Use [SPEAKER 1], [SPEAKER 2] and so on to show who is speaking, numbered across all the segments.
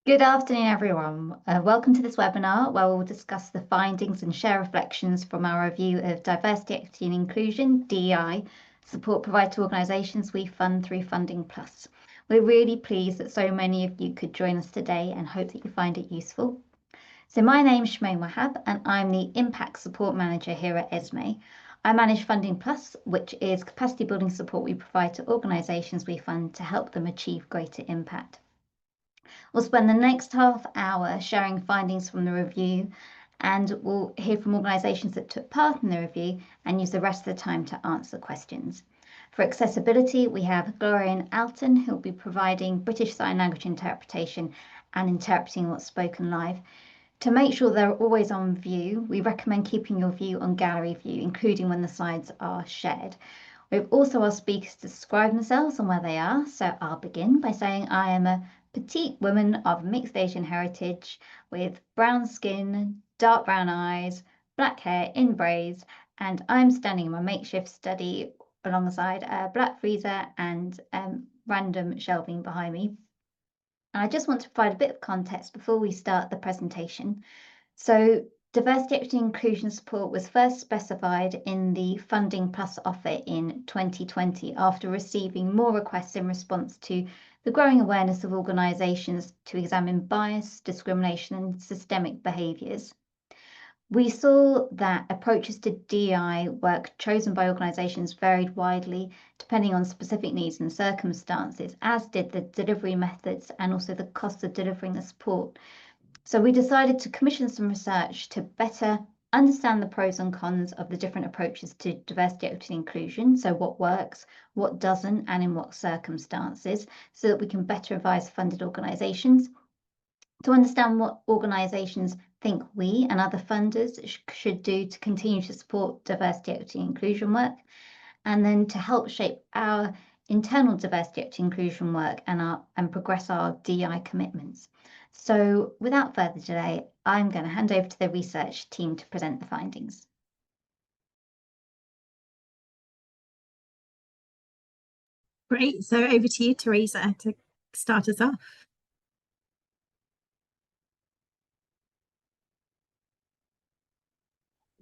[SPEAKER 1] Good afternoon, everyone. Welcome to this webinar where we'll discuss the findings and share reflections from our review of Diversity, Equity and Inclusion, DEI, support provided to organisations we fund through Funding Plus. We're really pleased that so many of you could join us today and hope that you find it useful. So my name is Shemaine Wahab and I'm the Impact Support Manager here at ESME. I manage Funding Plus, which is capacity building support we provide to organisations we fund to help them achieve greater impact. We'll spend the next half hour sharing findings from the review, and we'll hear from organisations that took part in the review and use the rest of the time to answer questions. For accessibility, we have Gloria Alton, who'll be providing British Sign Language interpretation and interpreting what's spoken live. To make sure they're always on view, we recommend keeping your view on gallery view, including when the slides are shared. We've also asked speakers to describe themselves and where they are, so I'll begin by saying I am a petite woman of mixed Asian heritage with brown skin, dark brown eyes, black hair in braids, and I'm standing in my makeshift study alongside a black freezer and random shelving behind me. And I just want to provide a bit of context before we start the presentation. So Diversity, Equity and Inclusion support was first specified in the Funding Plus offer in 2020 after receiving more requests in response to the growing awareness of organisations to examine bias, discrimination and systemic behaviours. We saw that approaches to DEI work chosen by organisations varied widely depending on specific needs and circumstances, as did the delivery methods and also the cost of delivering the support. So we decided to commission some research to better understand the pros and cons of the different approaches to diversity, equity and inclusion. So what works, what doesn't, and in what circumstances, so that we can better advise funded organisations. To understand what organisations think we and other funders should do to continue to support diversity, equity and inclusion work, and then to help shape our internal diversity, equity and inclusion work and progress our DEI commitments. So without further delay, I'm going to hand over to the research team to present the findings.
[SPEAKER 2] Great, so over to you, Theresa, to start us off.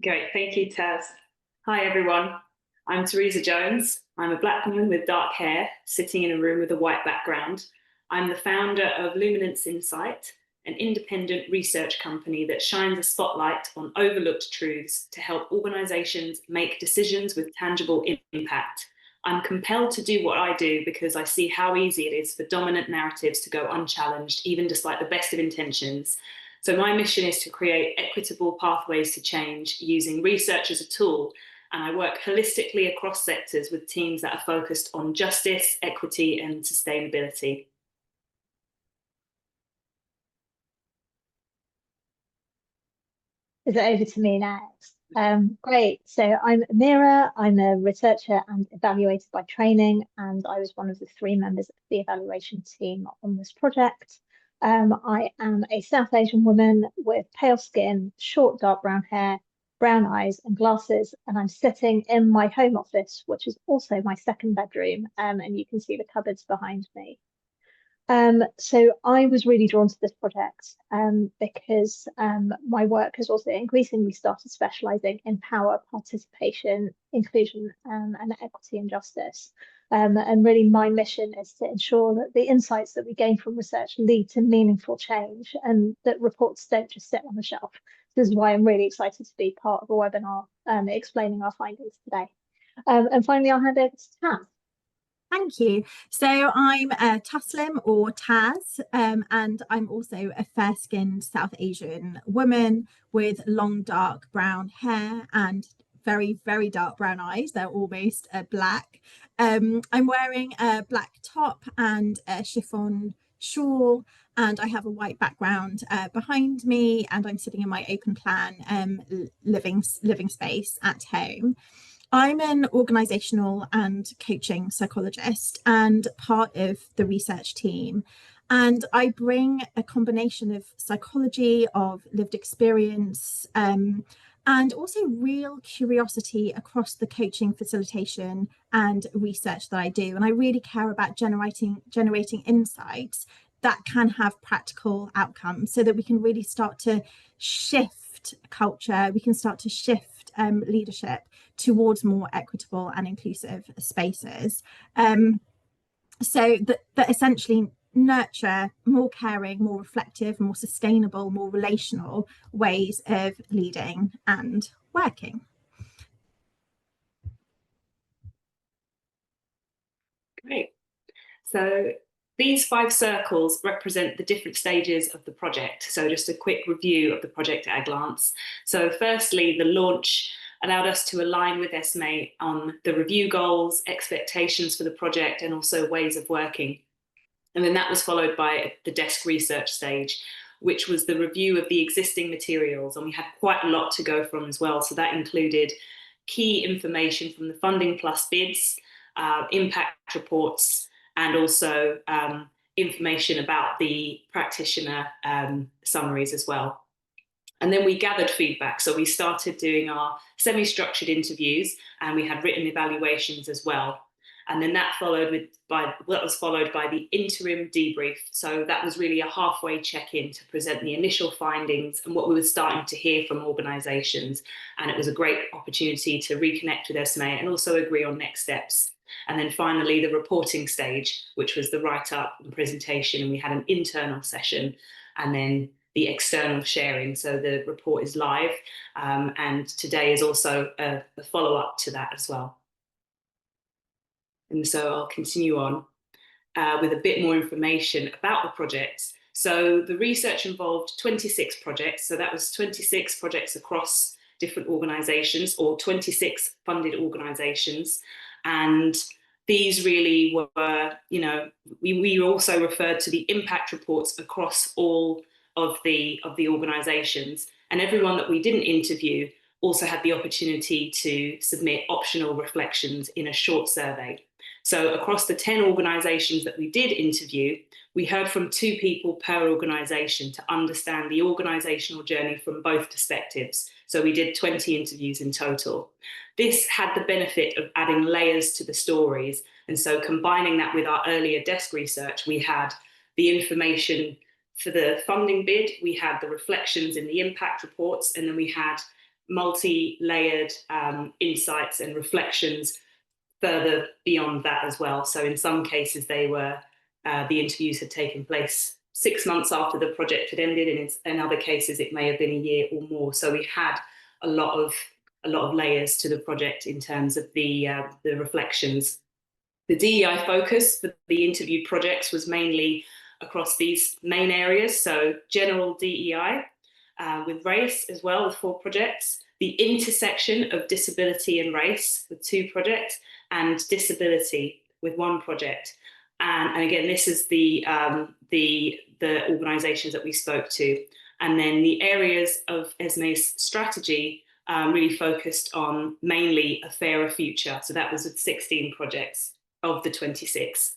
[SPEAKER 3] Great, thank you, Taz. Hi, everyone. I'm Theresa Jones. I'm a black woman with dark hair, sitting in a room with a white background. I'm the founder of Luminance Insight, an independent research company that shines a spotlight on overlooked truths to help organisations make decisions with tangible impact. I'm compelled to do what I do because I see how easy it is for dominant narratives to go unchallenged, even despite the best of intentions. So my mission is to create equitable pathways to change using research as a tool, and I work holistically across sectors with teams that are focused on justice, equity, and sustainability.
[SPEAKER 4] Is it over to me next? Great. So I'm Amira. I'm a researcher and evaluator by training, and I was one of the 3 members of the evaluation team on this project. I am a South Asian woman with pale skin, short dark brown hair, brown eyes and glasses, and I'm sitting in my home office, which is also my 2nd bedroom, and you can see the cupboards behind me. So I was really drawn to this project because my work has also increasingly started specialising in power, participation, inclusion and equity and justice. And really my mission is to ensure that the insights that we gain from research lead to meaningful change and that reports don't just sit on the shelf. This is why I'm really excited to be part of a webinar explaining our findings today. And finally, I'll hand over to Taz.
[SPEAKER 2] Thank you. So I'm Taslim or Taz, and I'm also a fair-skinned South Asian woman with long dark brown hair and very, very dark brown eyes. They're almost black. I'm wearing a black top and a chiffon shawl, and I have a white background behind me, and I'm sitting in my open plan living space at home. I'm an organisational and coaching psychologist and part of the research team. And I bring a combination of psychology, of lived experience, and also real curiosity across the coaching, facilitation and research that I do. And I really care about generating insights that can have practical outcomes, so that we can really start to shift culture, we can start to shift leadership towards more equitable and inclusive spaces. So that essentially nurture more caring, more reflective, more sustainable, more relational ways of leading and working.
[SPEAKER 3] Great. So these 5 circles represent the different stages of the project. So just a quick review of the project at a glance. So firstly, the launch allowed us to align with ESME on the review goals, expectations for the project, and also ways of working. And then that was followed by the desk research stage, which was the review of the existing materials. And we had quite a lot to go from as well. So that included key information from the Funding Plus bids, impact reports, and also information about the practitioner summaries as well. And then we gathered feedback. So we started doing our semi-structured interviews, and we had written evaluations as well. And then that was followed by the interim debrief. So that was really a halfway check-in to present the initial findings and what we were starting to hear from organisations. And it was a great opportunity to reconnect with ESME and also agree on next steps. And then finally, the reporting stage, which was the write-up and presentation. And we had an internal session and then the external sharing. So the report is live. And today is also a follow-up to that as well. And so I'll continue on with a bit more information about the project. So the research involved 26 projects. So that was 26 projects across different organisations, or 26 funded organisations. And these really were, we also referred to the impact reports across all of the organisations. And everyone that we didn't interview also had the opportunity to submit optional reflections in a short survey. So across the 10 organisations that we did interview, we heard from 2 people per organisation to understand the organisational journey from both perspectives. So we did 20 interviews in total. This had the benefit of adding layers to the stories. And so combining that with our earlier desk research, we had the information for the funding bid, we had the reflections in the impact reports, and then we had multi-layered insights and reflections further beyond that as well. So in some cases, they were the interviews had taken place 6 months after the project had ended, and in other cases it may have been a year or more. So we had a lot of layers to the project in terms of the reflections. The DEI focus for the interviewed projects was mainly across these main areas. So general DEI with race as well with 4 projects. The intersection of disability and race with 2 projects, and disability with 1 project. And again, this is the organisations that we spoke to. And then the areas of ESME's strategy really focused on mainly a fairer future. So that was with 16 projects of the 26,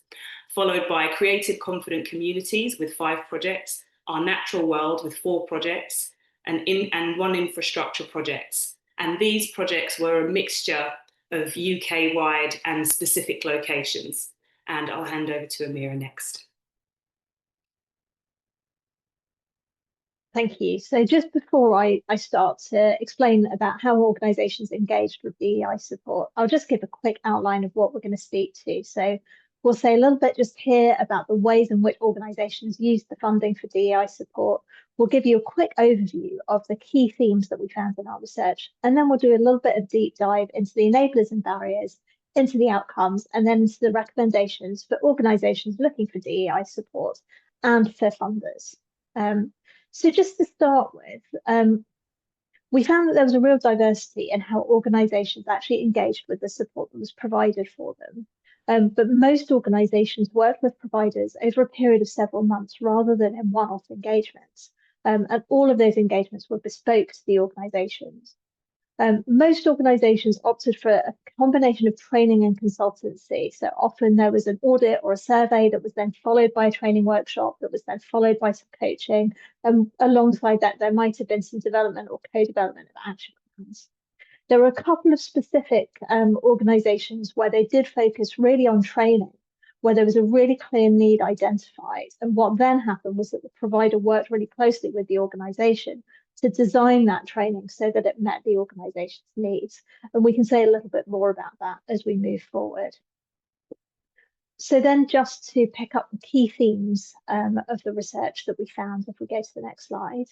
[SPEAKER 3] followed by creative confident communities with 5 projects, our natural world with 4 projects, and 1 infrastructure projects. And these projects were a mixture of UK-wide and specific locations. And I'll hand over to Amira next.
[SPEAKER 4] Thank you. So just before I start to explain about how organisations engaged with DEI support, I'll just give a quick outline of what we're going to speak to. So we'll say a little bit just here about the ways in which organisations use the funding for DEI support. We'll give you a quick overview of the key themes that we found in our research, and then we'll do a little bit of deep dive into the enablers and barriers, into the outcomes, and then into the recommendations for organisations looking for DEI support and for funders. So just to start with, we found that there was a real diversity in how organisations actually engaged with the support that was provided for them. But most organisations worked with providers over a period of several months rather than in one-off engagements. And all of those engagements were bespoke to the organisations. Most organisations opted for a combination of training and consultancy. So often there was an audit or a survey that was then followed by a training workshop that was then followed by some coaching. And alongside that, there might have been some development or co-development of action plans. There were a couple of specific organisations where they did focus really on training, where there was a really clear need identified. And what then happened was that the provider worked really closely with the organisation to design that training so that it met the organisation's needs. And we can say a little bit more about that as we move forward. So then just to pick up the key themes of the research that we found, if we go to the next slide.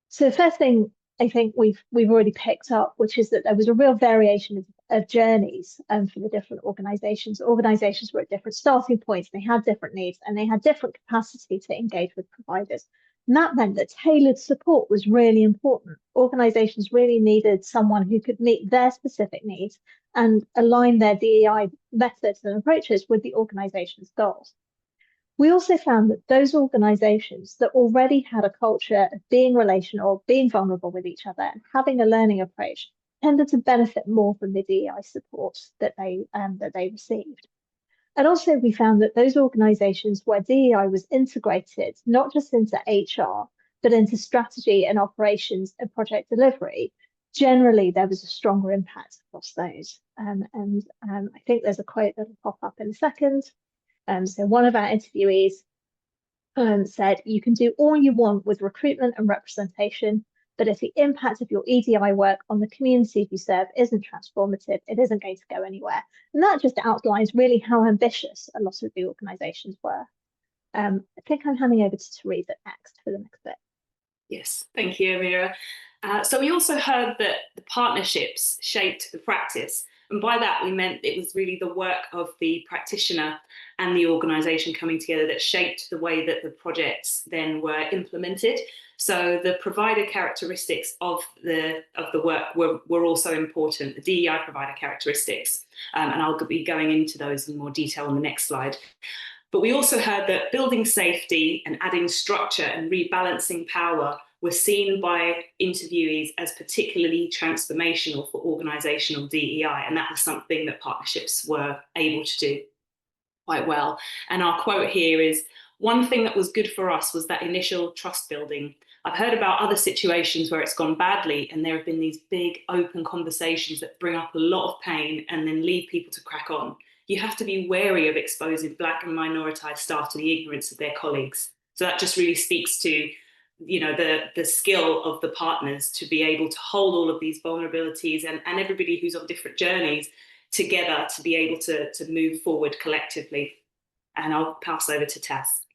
[SPEAKER 4] So the first thing I think we've already picked up, which is that there was a real variation of journeys for the different organisations. Organisations were at different starting points, they had different needs, and they had different capacity to engage with providers. And that meant that tailored support was really important. Organisations really needed someone who could meet their specific needs and align their DEI methods and approaches with the organisation's goals. We also found that those organisations that already had a culture of being relational, being vulnerable with each other, and having a learning approach tended to benefit more from the DEI support that they received. And also we found that those organisations where DEI was integrated, not just into HR, but into strategy and operations and project delivery, generally there was a stronger impact across those. I think there's a quote that will pop up in a second. So one of our interviewees said, "You can do all you want with recruitment and representation, but if the impact of your EDI work on the community you serve isn't transformative, it isn't going to go anywhere." And that just outlines really how ambitious a lot of the organisations were. I think I'm handing over to Theresa next for the next bit.
[SPEAKER 3] Yes, thank you, Amira. So we also heard that the partnerships shaped the practice. And by that, we meant it was really the work of the practitioner and the organisation coming together that shaped the way that the projects then were implemented. So the provider characteristics of the work were also important, the DEI provider characteristics. And I'll be going into those in more detail on the next slide. But we also heard that building safety and adding structure and rebalancing power were seen by interviewees as particularly transformational for organisational DEI, and that was something that partnerships were able to do quite well. And our quote here is, "One thing that was good for us was that initial trust building. I've heard about other situations where it's gone badly and there have been these big open conversations that bring up a lot of pain and then leave people to crack on. You have to be wary of exposing Black and minoritized staff to the ignorance of their colleagues." So that just really speaks to, you know, the skill of the partners to be able to hold all of these vulnerabilities and everybody who's on different journeys together to be able to move forward collectively. And I'll pass over to Tess.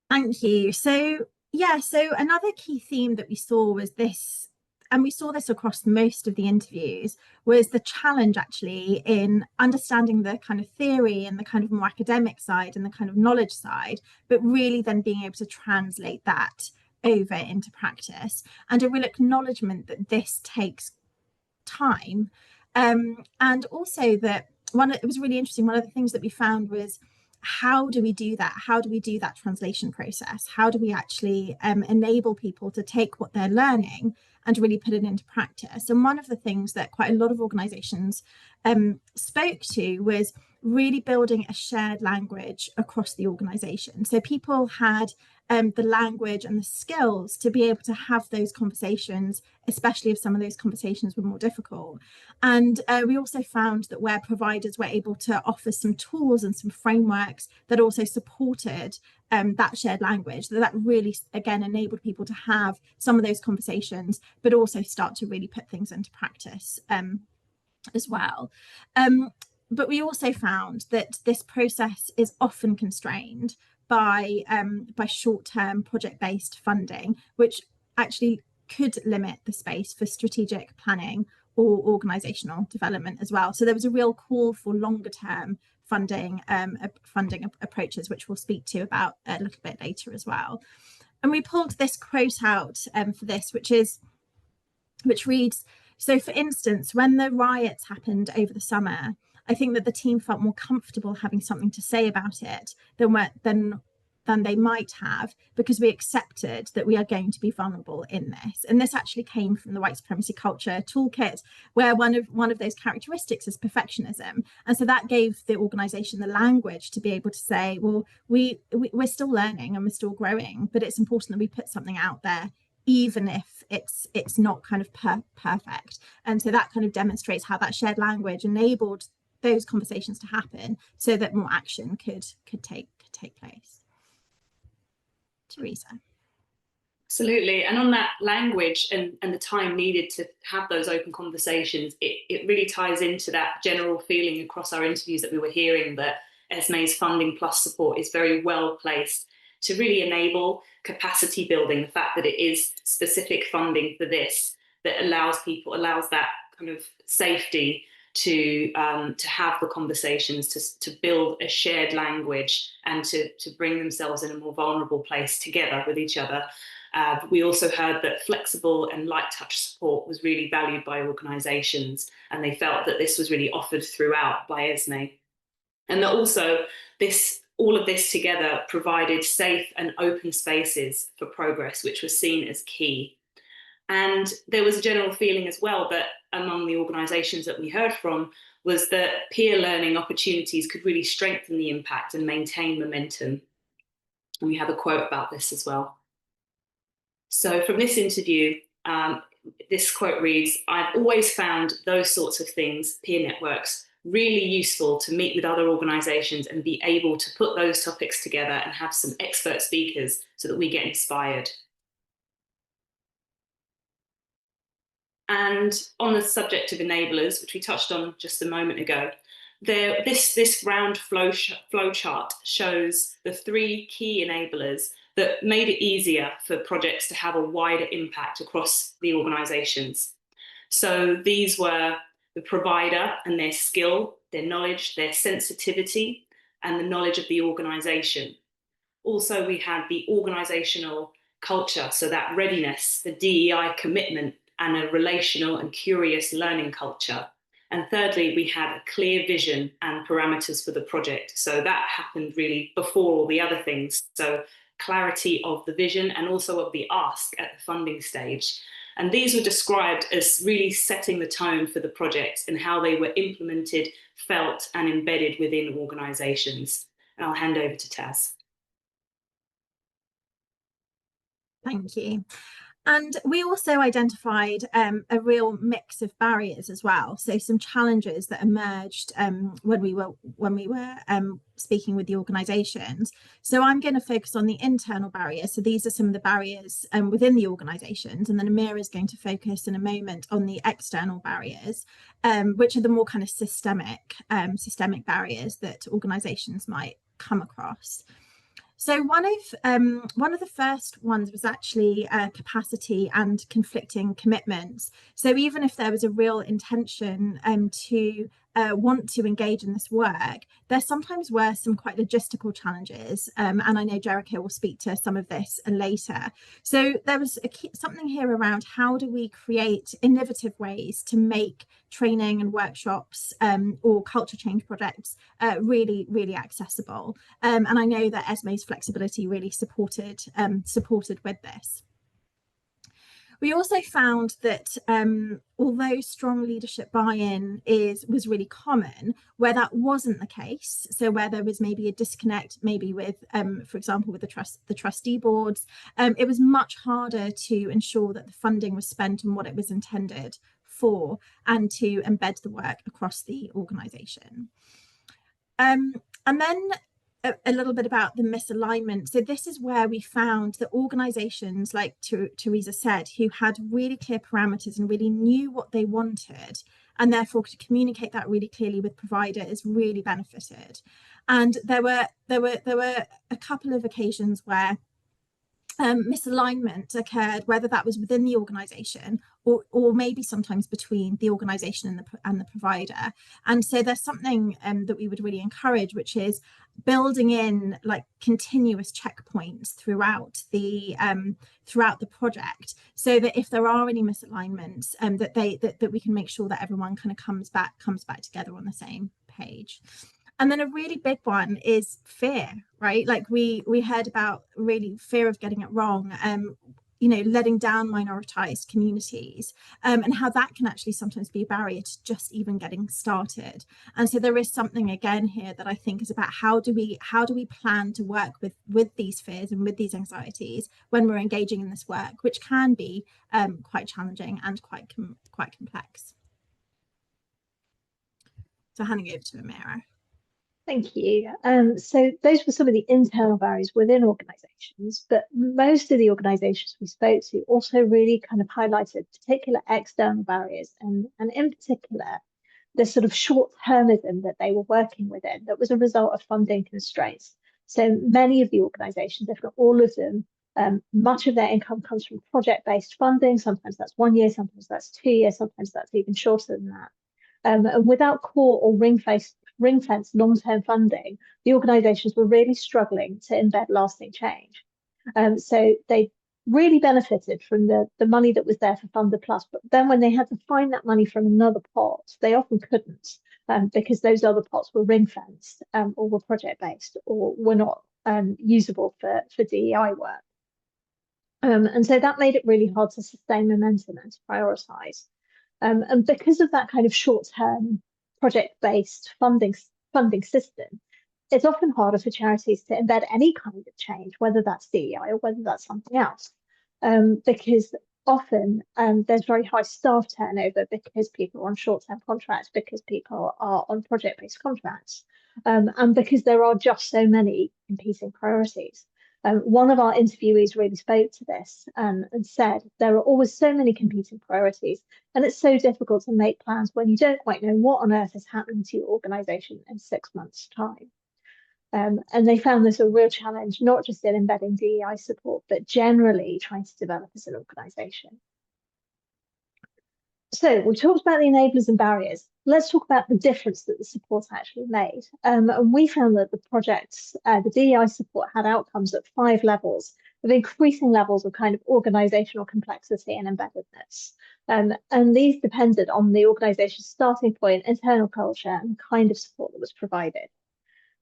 [SPEAKER 2] Thank you. So another key theme that we saw was this, and we saw this across most of the interviews, was the challenge actually in understanding the kind of theory and the kind of more academic side and the kind of knowledge side, but really then being able to translate that over into practice, and a real acknowledgement that this takes time. And also that it was really interesting, one of the things that we found was, how do we do that? How do we do that translation process? How do we actually enable people to take what they're learning and really put it into practice? And one of the things that quite a lot of organisations spoke to was really building a shared language across the organisation. So people had the language and the skills to be able to have those conversations, especially if some of those conversations were more difficult. And we also found that where providers were able to offer some tools and some frameworks that also supported that shared language, that really, again, enabled people to have some of those conversations, but also start to really put things into practice as well. But we also found that this process is often constrained by short-term project-based funding, which actually could limit the space for strategic planning or organisational development as well. So there was a real call for longer-term funding approaches, which we'll speak to about a little bit later as well. And we pulled this quote out for this, which reads, "So for instance, when the riots happened over the summer, I think that the team felt more comfortable having something to say about it than they might have, because we accepted that we are going to be vulnerable in this." And this actually came from the white supremacy culture toolkit, where one of those characteristics is perfectionism. And so that gave the organisation the language to be able to say, well, we're still learning and we're still growing, but it's important that we put something out there even if it's not kind of perfect. And so that kind of demonstrates how that shared language enabled those conversations to happen so that more action could take place. Theresa.
[SPEAKER 3] Absolutely. And on that language and the time needed to have those open conversations, it really ties into that general feeling across our interviews that we were hearing that ESME's funding plus support is very well placed to really enable capacity building, the fact that it is specific funding for this that allows that kind of safety to have the conversations, to build a shared language and to bring themselves in a more vulnerable place together with each other. We also heard that flexible and light touch support was really valued by organisations, and they felt that this was really offered throughout by ESME. And that also all of this together provided safe and open spaces for progress, which was seen as key. And there was a general feeling as well that among the organisations that we heard from was that peer learning opportunities could really strengthen the impact and maintain momentum. And we have a quote about this as well. So from this interview, this quote reads, "I've always found those sorts of things, peer networks, really useful to meet with other organisations and be able to put those topics together and have some expert speakers so that we get inspired." And on the subject of enablers, which we touched on just a moment ago, this round flow chart shows the 3 key enablers that made it easier for projects to have a wider impact across the organisations. So these were the provider and their skill, their knowledge, their sensitivity, and the knowledge of the organisation. Also, we had the organisational culture, so that readiness, the DEI commitment, and a relational and curious learning culture. And thirdly, we had a clear vision and parameters for the project. So that happened really before all the other things. So clarity of the vision and also of the ask at the funding stage. And these were described as really setting the tone for the project and how they were implemented, felt, and embedded within organisations. And I'll hand over to Taz.
[SPEAKER 2] Thank you. And we also identified a real mix of barriers as well. So some challenges that emerged when we were speaking with the organisations. So I'm going to focus on the internal barriers. So these are some of the barriers within the organisations, and then Amira is going to focus in a moment on the external barriers, which are the more kind of systemic barriers that organisations might come across. So one of the first ones was actually capacity and conflicting commitments. So even if there was a real intention to want to engage in this work, there sometimes were some quite logistical challenges, and I know JERICHO will speak to some of this later. So there was something here around how do we create innovative ways to make training and workshops or culture change projects really accessible, and I know that ESME's flexibility really supported with this. We also found that although strong leadership buy-in was really common, where that wasn't the case, so where there was maybe a disconnect, maybe with, for example, with the trustee boards, it was much harder to ensure that the funding was spent on what it was intended for and to embed the work across the organisation. And then a little bit about the misalignment. So this is where we found that organisations, like Theresa said, who had really clear parameters and really knew what they wanted and therefore could communicate that really clearly with providers, really benefited. And there were a couple of occasions where misalignment occurred, whether that was within the organisation or maybe sometimes between the organisation and the provider. And so there's something that we would really encourage, which is building in like continuous checkpoints throughout the project, so that if there are any misalignments, that we can make sure that everyone kind of comes back together on the same page. And then a really big one is fear, right? Like we heard about really fear of getting it wrong. letting down minoritized communities, and how that can actually sometimes be a barrier to just even getting started. And so there is something again here that I think is about how do we plan to work with these fears and with these anxieties when we're engaging in this work, which can be quite challenging and quite complex. So handing over to Amira.
[SPEAKER 4] Thank you. So those were some of the internal barriers within organisations, but most of the organisations we spoke to also really kind of highlighted particular external barriers, and in particular, the sort of short-termism that they were working within that was a result of funding constraints. So many of the organisations, if not all of them, much of their income comes from project-based funding. Sometimes that's 1 year, sometimes that's 2 years, sometimes that's even shorter than that. And without core or ring-fence long-term funding, the organisations were really struggling to embed lasting change. So they really benefited from the money that was there for Funder Plus, but then when they had to find that money from another pot, they often couldn't, because those other pots were ring-fenced or were project-based or were not usable for DEI work. And so that made it really hard to sustain momentum and to prioritise. And because of that kind of short-term project-based funding system, it's often harder for charities to embed any kind of change, whether that's DEI or whether that's something else, because often there's very high staff turnover because people are on short-term contracts, because people are on project-based contracts, and because there are just so many competing priorities. One of our interviewees really spoke to this and said there are always so many competing priorities, and it's so difficult to make plans when you don't quite know what on earth is happening to your organisation in 6 months' time. And they found this a real challenge, not just in embedding DEI support, but generally trying to develop as an organisation. So we talked about the enablers and barriers. Let's talk about the difference that the support actually made. And we found that the projects, the DEI support had outcomes at 5 levels, with increasing levels of kind of organisational complexity and embeddedness. And these depended on the organisation's starting point, internal culture, and the kind of support that was provided.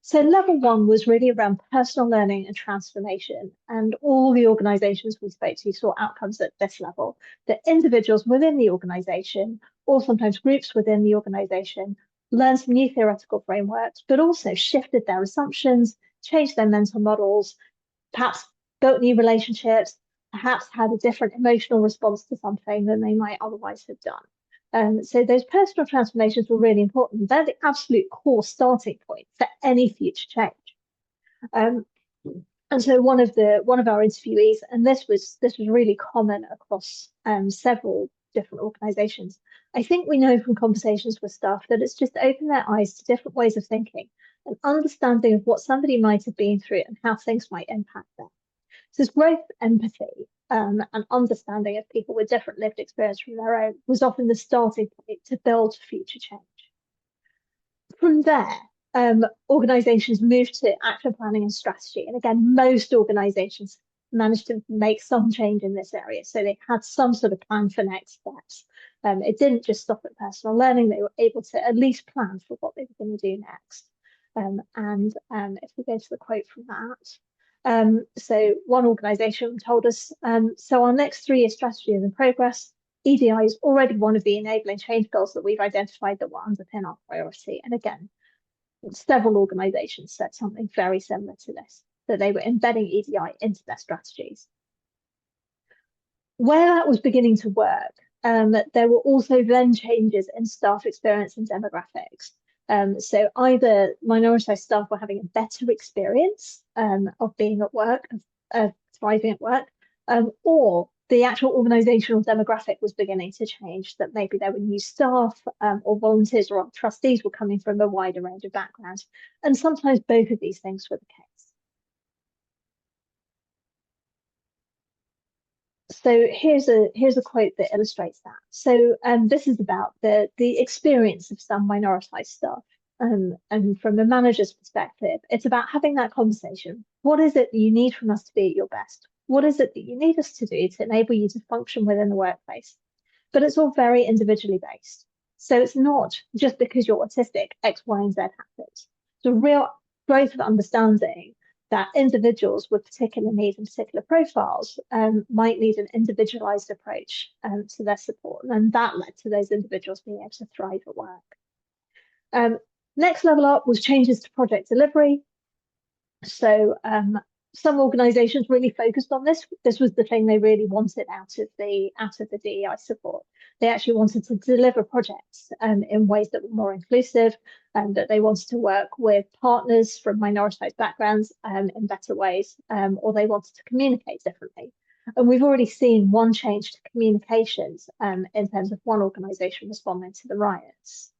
[SPEAKER 4] So level 1 was really around personal learning and transformation, and all the organisations we spoke to saw outcomes at this level, that individuals within the organisation, or sometimes groups within the organisation, learned some new theoretical frameworks, but also shifted their assumptions, changed their mental models, perhaps built new relationships, perhaps had a different emotional response to something than they might otherwise have done. So those personal transformations were really important. They're the absolute core starting point for any future change. And so one of our interviewees, and this was really common across several different organisations. I think we know from conversations with staff that it's just opened their eyes to different ways of thinking, an understanding of what somebody might have been through and how things might impact them. So this growth, empathy, and understanding of people with different lived experience from their own was often the starting point to build future change. From there, organisations moved to action planning and strategy. And again, most organisations managed to make some change in this area. So they had some sort of plan for next steps. It didn't just stop at personal learning. They were able to at least plan for what they were going to do next. If we go to the quote from that, so one organisation told us, so our next 3-year strategy is in progress. EDI is already one of the enabling change goals that we've identified that will underpin our priority. And again, several organisations said something very similar to this, that they were embedding EDI into their strategies. Where that was beginning to work, there were also then changes in staff experience and demographics. So either minoritized staff were having a better experience of being at work, of thriving at work, or the actual organisational demographic was beginning to change, that maybe there were new staff or volunteers or trustees were coming from a wider range of backgrounds. And sometimes both of these things were the case. So here's a quote that illustrates that. So this is about the experience of some minoritized staff. And from a manager's perspective, it's about having that conversation. What is it that you need from us to be at your best? What is it that you need us to do to enable you to function within the workplace? But it's all very individually based. So it's not just because you're autistic, X, Y, and Z happens. It's a real growth of understanding that individuals with particular needs and particular profiles might need an individualized approach to their support. And that led to those individuals being able to thrive at work. Next level up was changes to project delivery. So some organizations really focused on this. This was the thing they really wanted out of the DEI support. They actually wanted to deliver projects in ways that were more inclusive, and that they wanted to work with partners from minoritized backgrounds in better ways, or they wanted to communicate differently. And we've already seen one change to communications in terms of one organization responding to the riots.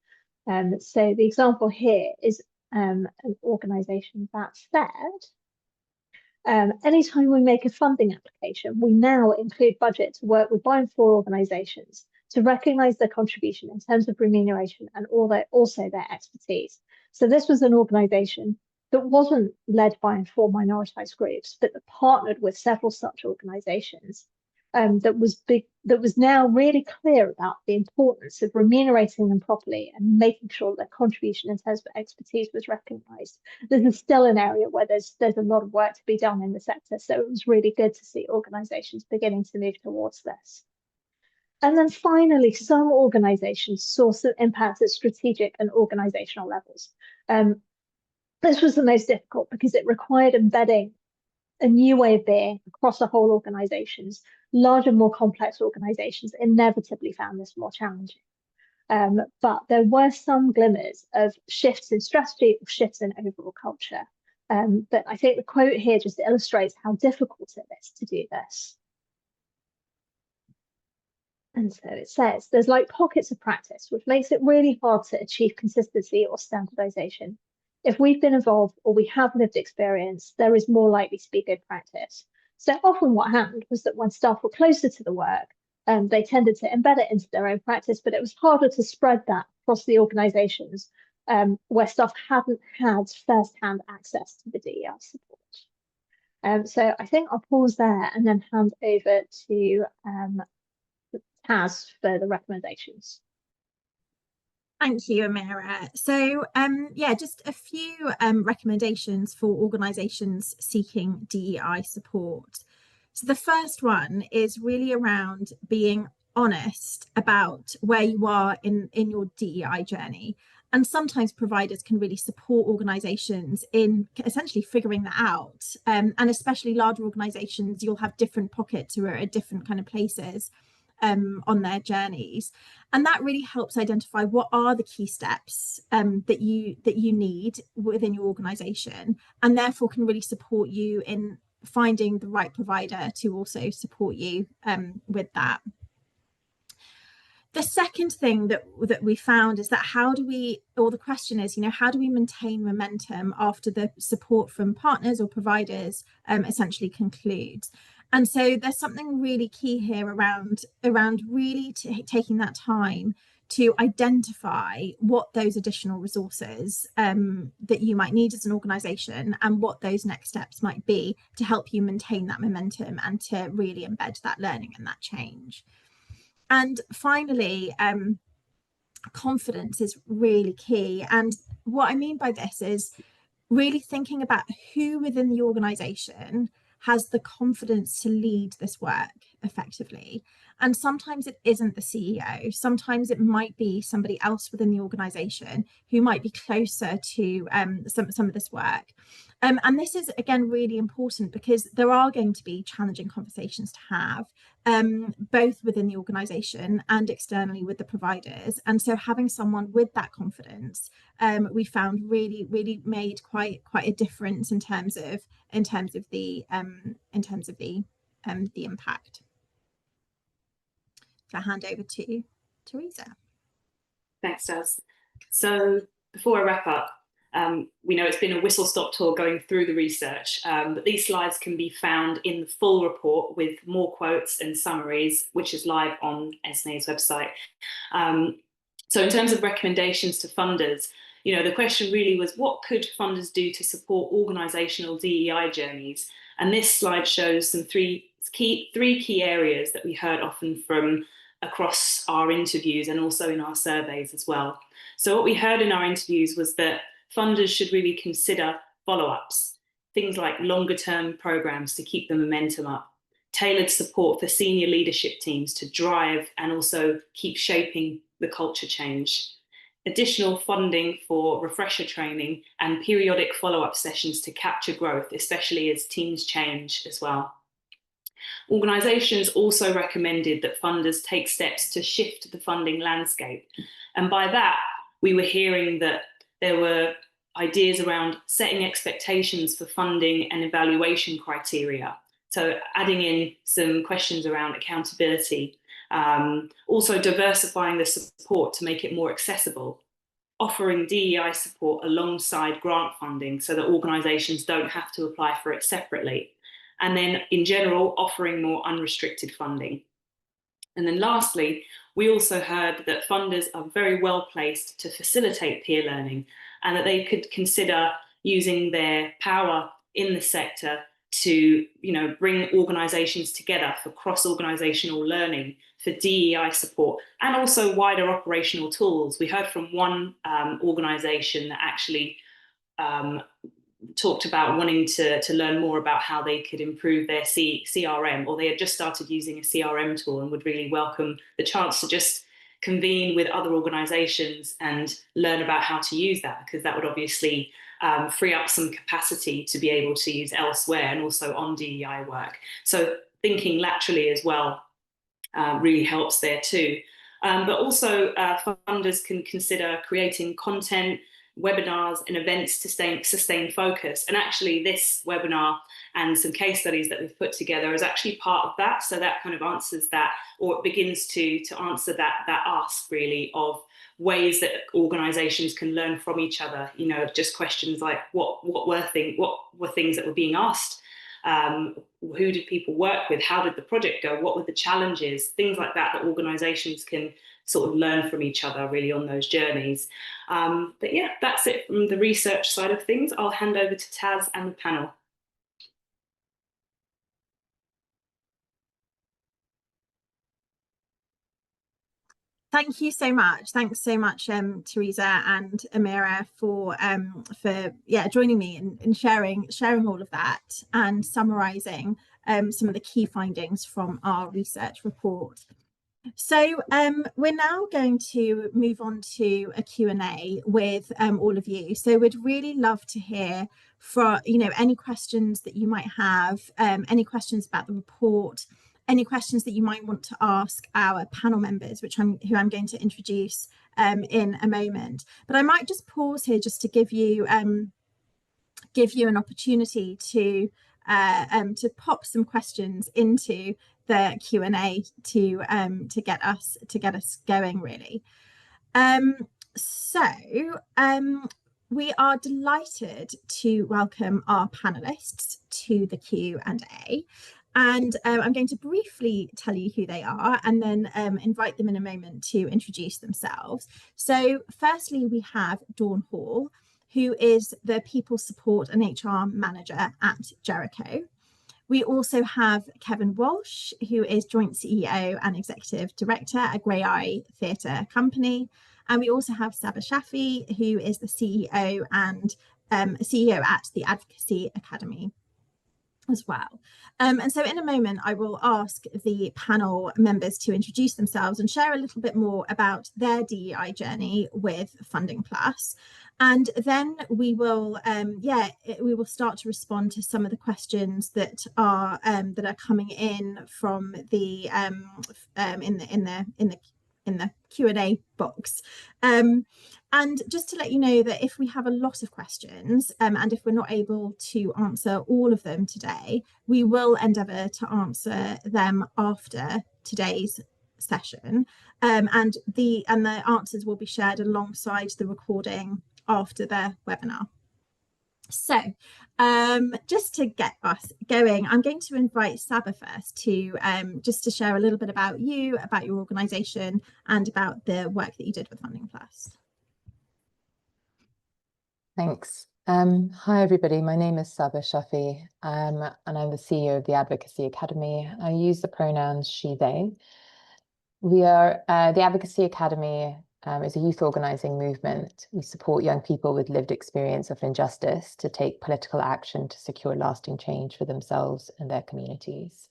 [SPEAKER 4] So the example here is an organization that said, anytime we make a funding application, we now include budget to work with by and for organisations to recognise their contribution in terms of remuneration and also their expertise. So this was an organisation that wasn't led by and for minoritised groups, but that partnered with several such organisations. That was now really clear about the importance of remunerating them properly and making sure their contribution in terms of expertise was recognised. This is still an area where there's a lot of work to be done in the sector, so it was really good to see organisations beginning to move towards this. And then finally, some organisations saw some impact at strategic and organisational levels. This was the most difficult because it required embedding a new way of being across the whole organisations. Larger, more complex organisations inevitably found this more challenging. But there were some glimmers of shifts in strategy or shifts in overall culture. But I think the quote here just illustrates how difficult it is to do this. And so it says, there's like pockets of practice, which makes it really hard to achieve consistency or standardisation. If we've been involved or we have lived experience, there is more likely to be good practice. So often what happened was that when staff were closer to the work, they tended to embed it into their own practice, but it was harder to spread that across the organisations where staff hadn't had first-hand access to the DEI support. So I think I'll pause there and then hand over to Taz for the recommendations.
[SPEAKER 2] Thank you, Amira. So yeah, just a few recommendations for organisations seeking DEI support. So the first one is really around being honest about where you are in your DEI journey. And sometimes providers can really support organisations in essentially figuring that out. And especially larger organisations, you'll have different pockets who are at different kind of places on their journeys, and that really helps identify what are the key steps that you need within your organisation, and therefore can really support you in finding the right provider to also support you with that. The second thing that we found is that the question is, how do we maintain momentum after the support from partners or providers essentially concludes? And so there's something really key here around really taking that time to identify what those additional resources that you might need as an organisation and what those next steps might be to help you maintain that momentum and to really embed that learning and that change. And finally, confidence is really key. And what I mean by this is really thinking about who within the organisation has the confidence to lead this work effectively. And sometimes it isn't the CEO. Sometimes it might be somebody else within the organisation who might be closer to some of this work. And this is, again, really important because there are going to be challenging conversations to have, both within the organisation and externally with the providers. And so having someone with that confidence, we found really made quite a difference in terms of the impact. So I'll hand over to Theresa.
[SPEAKER 3] Thanks, Taz. So before I wrap up, we know it's been a whistle-stop tour going through the research, but these slides can be found in the full report with more quotes and summaries, which is live on SNA's website. So in terms of recommendations to funders, the question really was, what could funders do to support organisational DEI journeys? And this slide shows some three key areas that we heard often from across our interviews and also in our surveys as well. So what we heard in our interviews was that funders should really consider follow-ups. things like longer term programs to keep the momentum up, tailored support for senior leadership teams to drive and also keep shaping the culture change, additional funding for refresher training and periodic follow-up sessions to capture growth, especially as teams change as well. Organisations also recommended that funders take steps to shift the funding landscape. And by that, we were hearing that there were ideas around setting expectations for funding and evaluation criteria. So adding in some questions around accountability, also diversifying the support to make it more accessible, offering DEI support alongside grant funding so that organisations don't have to apply for it separately. And then in general, offering more unrestricted funding. And then lastly, we also heard that funders are very well placed to facilitate peer learning and that they could consider using their power in the sector to bring organisations together for cross-organisational learning, for DEI support, and also wider operational tools. We heard from one organisation that actually talked about wanting to learn more about how they could improve their CRM, or they had just started using a CRM tool and would really welcome the chance to just convene with other organisations and learn about how to use that, because that would obviously free up some capacity to be able to use elsewhere and also on DEI work. So thinking laterally as well really helps there too. But also funders can consider creating content, webinars and events to sustain focus. And actually this webinar and some case studies that we've put together is actually part of that. So that kind of answers that, or it begins to answer that ask really of ways that organizations can learn from each other. Just questions like what were things that were being asked? Who did people work with? How did the project go? What were the challenges? Things like that organizations can sort of learn from each other really on those journeys. But yeah, that's it from the research side of things. I'll hand over to Taz and the panel.
[SPEAKER 2] Thank you so much. Thanks so much, Theresa and Amira, for joining me and sharing all of that and summarising some of the key findings from our research report. So we're now going to move on to a Q&A with all of you. So we'd really love to hear from any questions that you might have, any questions about the report, any questions that you might want to ask our panel members, who I'm going to introduce in a moment. But I might just pause here just to give you an opportunity to pop some questions into the Q&A to get us going really. We are delighted to welcome our panelists to the Q&A. And I'm going to briefly tell you who they are and then invite them in a moment to introduce themselves. So firstly, we have Dawn Hall, who is the People Support and HR Manager at JERICHO. We also have Kevin Walsh, who is Joint CEO and Executive Director at Graeae Theatre Company. And we also have Saba Shafi, who is the CEO and CEO at the Advocacy Academy as well. And so in a moment, I will ask the panel members to introduce themselves and share a little bit more about their DEI journey with Funding Plus. And then we will start to respond to some of the questions that are coming in from the in the Q&A box. And just to let you know that if we have a lot of questions and if we're not able to answer all of them today, we will endeavour to answer them after today's session, and the answers will be shared alongside the recording after the webinar. So just to get us going, I'm going to invite Saba first to just to share a little bit about you, about your organisation, and about the work that you did with Funding Plus.
[SPEAKER 5] Thanks. Hi everybody, my name is Saba Shafi, and I'm the CEO of the Advocacy Academy. I use the pronouns she, they. We are the Advocacy Academy is a youth organising movement. We support young people with lived experience of injustice to take political action to secure lasting change for themselves and their communities.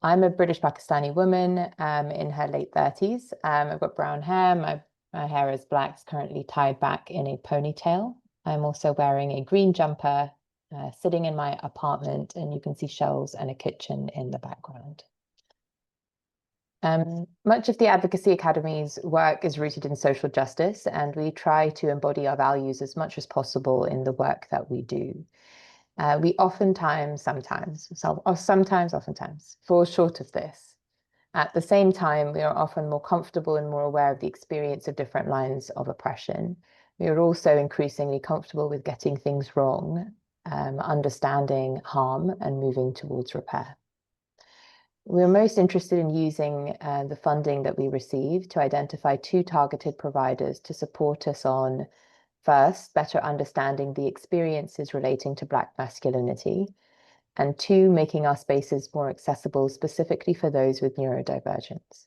[SPEAKER 5] I'm a British Pakistani woman in her late 30s. I've got brown hair. My hair is black, it's currently tied back in a ponytail. I'm also wearing a green jumper, sitting in my apartment, and you can see shelves and a kitchen in the background. Much of the Advocacy Academy's work is rooted in social justice, and we try to embody our values as much as possible in the work that we do. We oftentimes fall short of this. At the same time, we are often more comfortable and more aware of the experience of different lines of oppression. We are also increasingly comfortable with getting things wrong, understanding harm, and moving towards repair. We're most interested in using the funding that we receive to identify 2 targeted providers to support us on, first, better understanding the experiences relating to Black masculinity, and 2, making our spaces more accessible specifically for those with neurodivergence.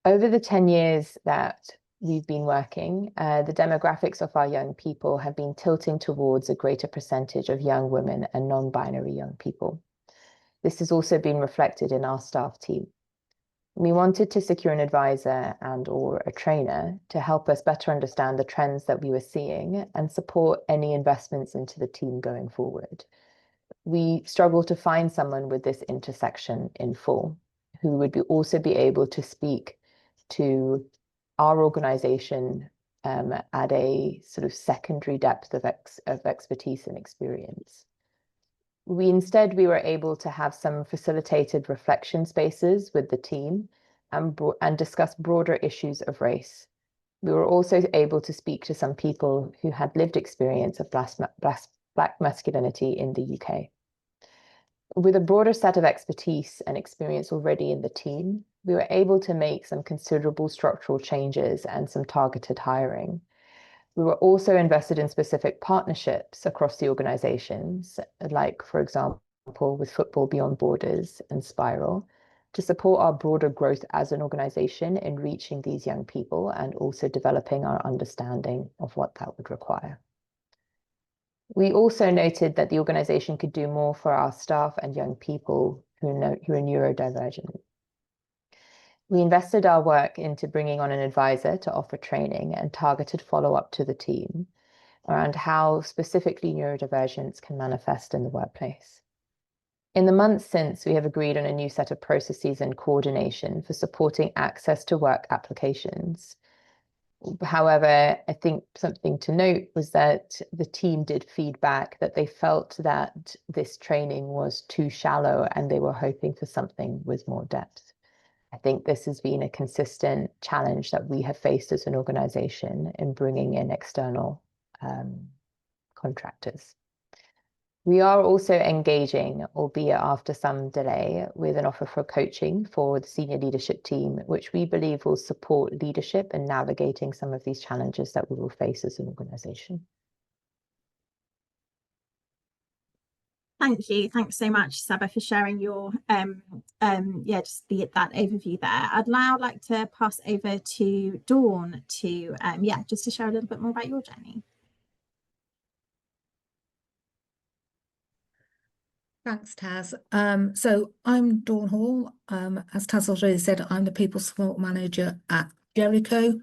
[SPEAKER 5] Over the 10 years that we've been working, the demographics of our young people have been tilting towards a greater percentage of young women and non-binary young people. This has also been reflected in our staff team. We wanted to secure an advisor and/or a trainer to help us better understand the trends that we were seeing and support any investments into the team going forward. We struggled to find someone with this intersection in full, who would also be able to speak to our organisation at a sort of secondary depth of expertise and experience. We were able to have some facilitated reflection spaces with the team and discuss broader issues of race. We were also able to speak to some people who had lived experience of Black masculinity in the UK. With a broader set of expertise and experience already in the team, we were able to make some considerable structural changes and some targeted hiring. We were also invested in specific partnerships across the organizations, like, for example, with Football Beyond Borders and Spiral, to support our broader growth as an organization in reaching these young people and also developing our understanding of what that would require. We also noted that the organization could do more for our staff and young people who are neurodivergent. We invested our work into bringing on an advisor to offer training and targeted follow-up to the team around how specifically neurodivergence can manifest in the workplace. In the months since, we have agreed on a new set of processes and coordination for supporting access to work applications. However, I think something to note was that the team did feedback that they felt that this training was too shallow and they were hoping for something with more depth. I think this has been a consistent challenge that we have faced as an organisation in bringing in external contractors. We are also engaging, albeit after some delay, with an offer for coaching for the senior leadership team, which we believe will support leadership in navigating some of these challenges that we will face as an organisation.
[SPEAKER 2] Thank you. Thanks so much, Saba, for sharing your that overview there. I'd now like to pass over to Dawn to just to share a little bit more about your journey.
[SPEAKER 6] Thanks, Taz. So I'm Dawn Hall. As Taz already said, I'm the People Support Manager at JERICHO.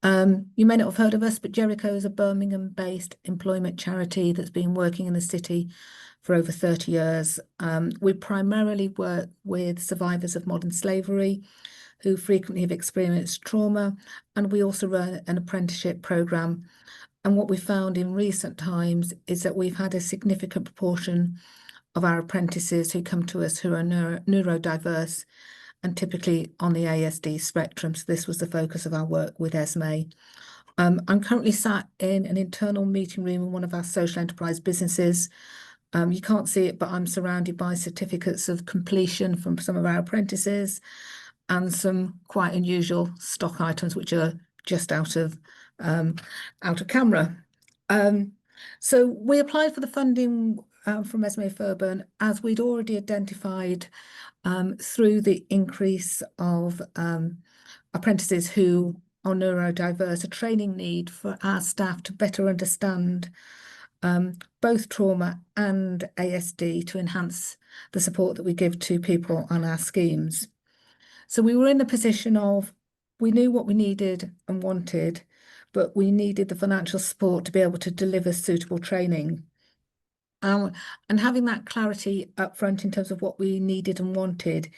[SPEAKER 6] You may not have heard of us, but JERICHO is a Birmingham-based employment charity that's been working in the city for over 30 years. We primarily work with survivors of modern slavery who frequently have experienced trauma, and we also run an apprenticeship programme. And what we found in recent times is that we've had a significant proportion of our apprentices who come to us who are neurodiverse and typically on the ASD spectrum. So this was the focus of our work with ESME. I'm currently sat in an internal meeting room in one of our social enterprise businesses. You can't see it, but I'm surrounded by certificates of completion from some of our apprentices and some quite unusual stock items, which are just out of camera. So we applied for the funding from ESME Furburn, as we'd already identified through the increase of apprentices who are neurodiverse, a training need for our staff to better understand both trauma and ASD to enhance the support that we give to people on our schemes. So we were in a position of, we knew what we needed and wanted, but we needed the financial support to be able to deliver suitable training. And having that clarity up front in terms of what we needed and wanted,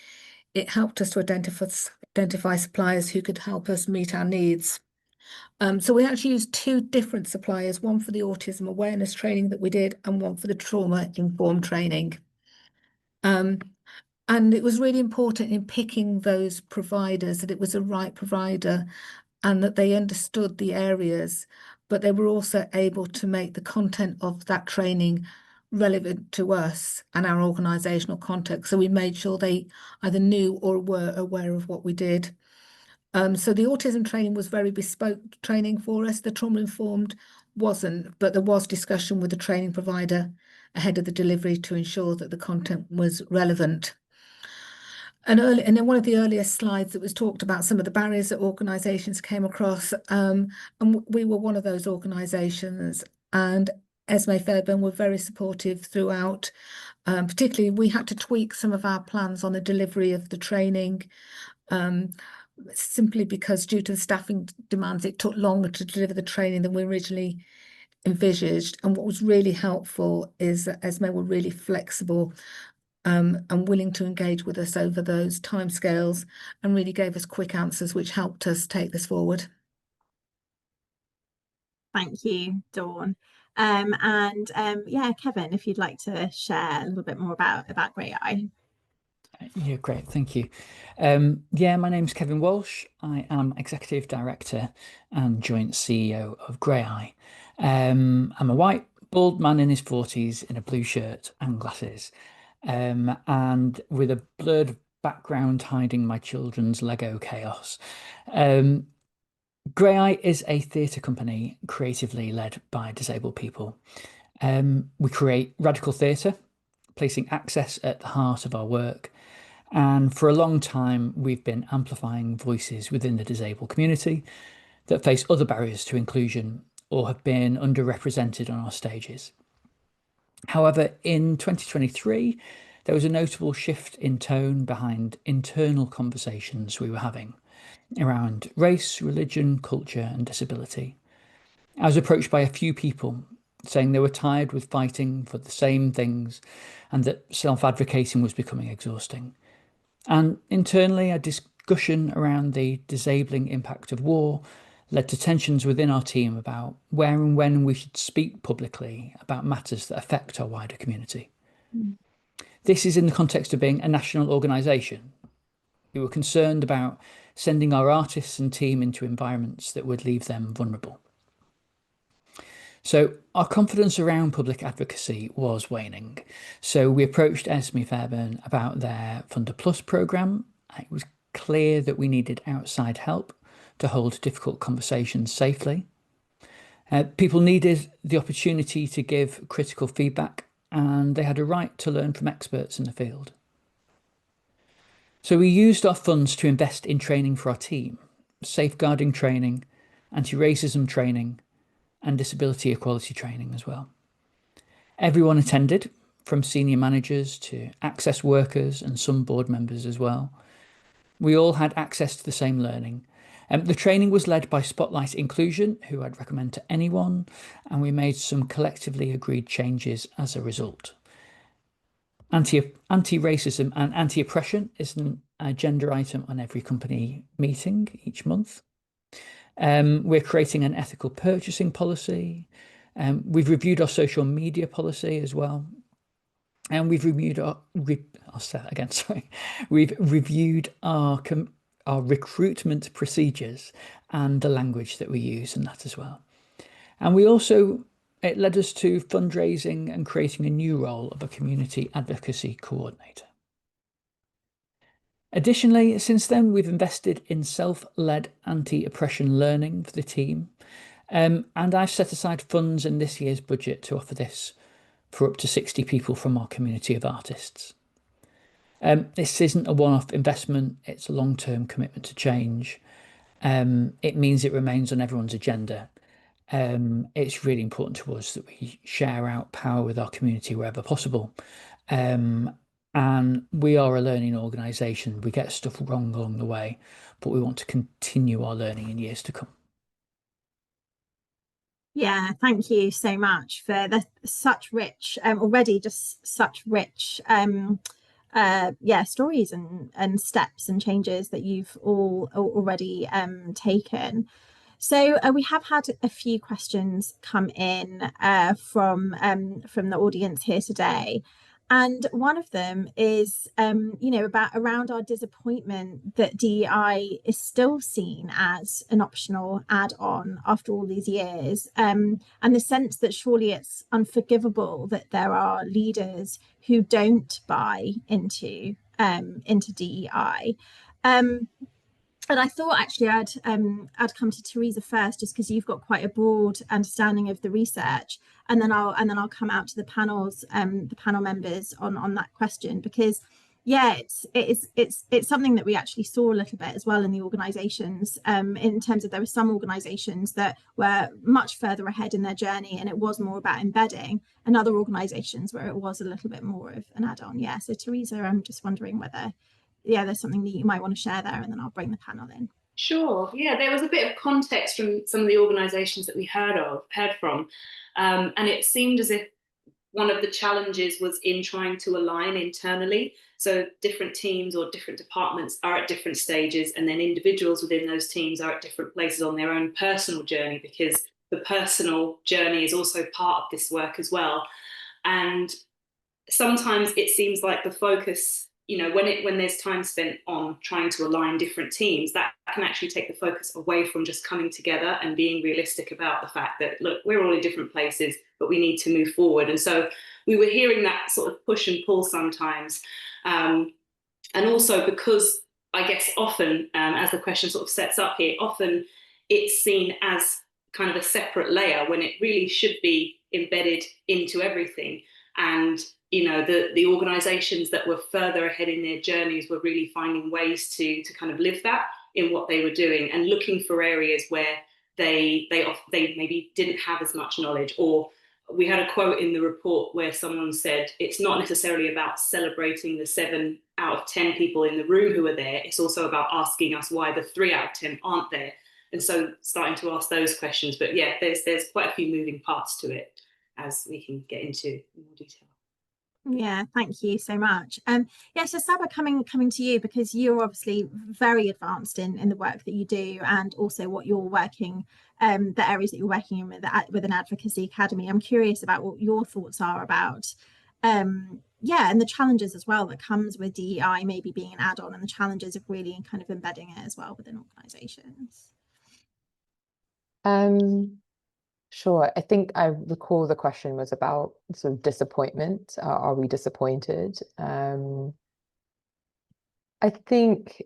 [SPEAKER 6] it helped us to identify suppliers who could help us meet our needs. So we actually used two different suppliers, one for the autism awareness training that we did and one for the trauma-informed training. And it was really important in picking those providers that it was the right provider and that they understood the areas, but they were also able to make the content of that training relevant to us and our organisational context. So we made sure they either knew or were aware of what we did. So the autism training was very bespoke training for us. The trauma-informed wasn't, but there was discussion with the training provider ahead of the delivery to ensure that the content was relevant. And in one of the earlier slides, it was talked about some of the barriers that organisations came across, and we were one of those organisations. And Esme Fairbairn were very supportive throughout. Particularly, we had to tweak some of our plans on the delivery of the training, simply because due to the staffing demands, it took longer to deliver the training than we originally envisaged. And what was really helpful is that Esme were really flexible and willing to engage with us over those timescales and really gave us quick answers, which helped us take this forward.
[SPEAKER 2] Thank you, Dawn. Yeah, Kevin, if you'd like to share a little bit more about Graeae.
[SPEAKER 7] Yeah, great, thank you. Yeah, my name's Kevin Walsh. I am Executive Director and Joint CEO of Graeae. I'm a white, bald man in his 40s in a blue shirt and glasses, and with a blurred background hiding my children's Lego chaos. Graeae is a theatre company creatively led by disabled people. We create radical theatre, placing access at the heart of our work. And for a long time, we've been amplifying voices within the disabled community that face other barriers to inclusion or have been underrepresented on our stages. However, in 2023, there was a notable shift in tone behind internal conversations we were having around race, religion, culture, and disability. I was approached by a few people saying they were tired with fighting for the same things and that self-advocating was becoming exhausting. And internally, a discussion around the disabling impact of war led to tensions within our team about where and when we should speak publicly about matters that affect our wider community. This is in the context of being a national organisation. We were concerned about sending our artists and team into environments that would leave them vulnerable. So our confidence around public advocacy was waning. So we approached Esme Fairbairn about their Funder Plus programme. It was clear that we needed outside help to hold difficult conversations safely. People needed the opportunity to give critical feedback, and they had a right to learn from experts in the field. So we used our funds to invest in training for our team, safeguarding training, anti-racism training, and disability equality training as well. Everyone attended, from senior managers to access workers and some board members as well. We all had access to the same learning. The training was led by Spotlight Inclusion, who I'd recommend to anyone, and we made some collectively agreed changes as a result. Anti-racism and anti-oppression is an agenda item on every company meeting each month. We're creating an ethical purchasing policy. We've reviewed our social media policy as well. And we've reviewed our, I'll say that again, sorry. We've reviewed our recruitment procedures and the language that we use in that as well. And we also, it led us to fundraising and creating a new role of a community advocacy coordinator. Additionally, since then, we've invested in self-led anti-oppression learning for the team. And I've set aside funds in this year's budget to offer this for up to 60 people from our community of artists. This isn't a one-off investment, it's a long-term commitment to change. it means it remains on everyone's agenda. It's really important to us that we share out power with our community wherever possible. And we are a learning organisation. We get stuff wrong along the way, but we want to continue our learning in years to come.
[SPEAKER 2] Yeah, thank you so much for such rich, already just such rich stories and steps and changes that you've all already taken. So we have had a few questions come in from the audience here today. And one of them is, around our disappointment that DEI is still seen as an optional add-on after all these years, and the sense that surely it's unforgivable that there are leaders who don't buy into DEI. And I thought actually I'd come to Theresa first, just because you've got quite a broad understanding of the research, and then I'll come out to the panel members on that question, because yeah, it's something that we actually saw a little bit as well in the organisations, in terms of there were some organisations that were much further ahead in their journey and it was more about embedding, and other organisations where it was a little bit more of an add-on. Yeah, so Theresa, I'm just wondering whether there's something that you might want to share there, and then I'll bring the panel in.
[SPEAKER 3] Sure. Yeah, there was a bit of context from some of the organisations that we heard from, and it seemed as if one of the challenges was in trying to align internally. So different teams or different departments are at different stages, and then individuals within those teams are at different places on their own personal journey, because the personal journey is also part of this work as well. And sometimes it seems like the focus, when there's time spent on trying to align different teams, that can actually take the focus away from just coming together and being realistic about the fact that, look, we're all in different places, but we need to move forward. And so we were hearing that sort of push and pull sometimes. And also because I guess often, as the question sort of sets up here, often it's seen as kind of a separate layer when it really should be embedded into everything. And the organisations that were further ahead in their journeys were really finding ways to kind of live that in what they were doing, and looking for areas where they maybe didn't have as much knowledge. Or we had a quote in the report where someone said, it's not necessarily about celebrating the 7 out of 10 people in the room who are there, it's also about asking us why the 3 out of 10 aren't there. And so starting to ask those questions. But yeah, there's quite a few moving parts to it, as we can get into more detail.
[SPEAKER 2] Yeah, thank you so much. So Saba, coming to you, because you're obviously very advanced in the work that you do, and also what you're working, the areas that you're working in with an advocacy academy. I'm curious about what your thoughts are about, and the challenges as well that comes with DEI maybe being an add-on, and the challenges of really kind of embedding it as well within organisations.
[SPEAKER 5] Sure. I think I recall the question was about sort of disappointment. Are we disappointed? I think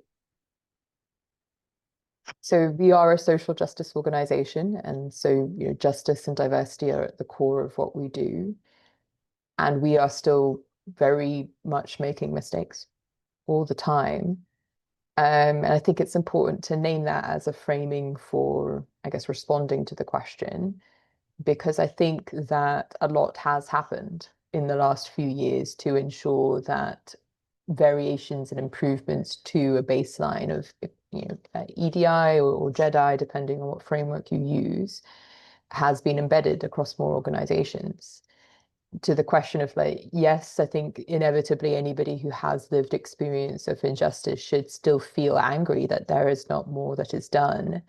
[SPEAKER 5] so. We are a social justice organization, and so justice and diversity are at the core of what we do. And we are still very much making mistakes all the time. And I think it's important to name that as a framing for, I guess, responding to the question, because I think that a lot has happened in the last few years to ensure that variations and improvements to a baseline of EDI or JEDI, depending on what framework you use, has been embedded across more organizations. To the question of yes, I think inevitably anybody who has lived experience of injustice should still feel angry that there is not more that is done.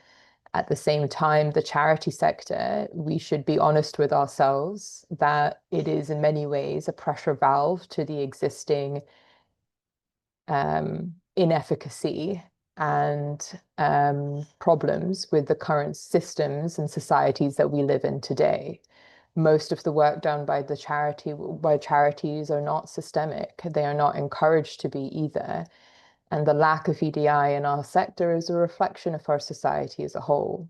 [SPEAKER 5] At the same time, the charity sector, we should be honest with ourselves that it is in many ways a pressure valve to the existing inefficacy and problems with the current systems and societies that we live in today. Most of the work done by charities are not systemic. They are not encouraged to be either. And the lack of EDI in our sector is a reflection of our society as a whole.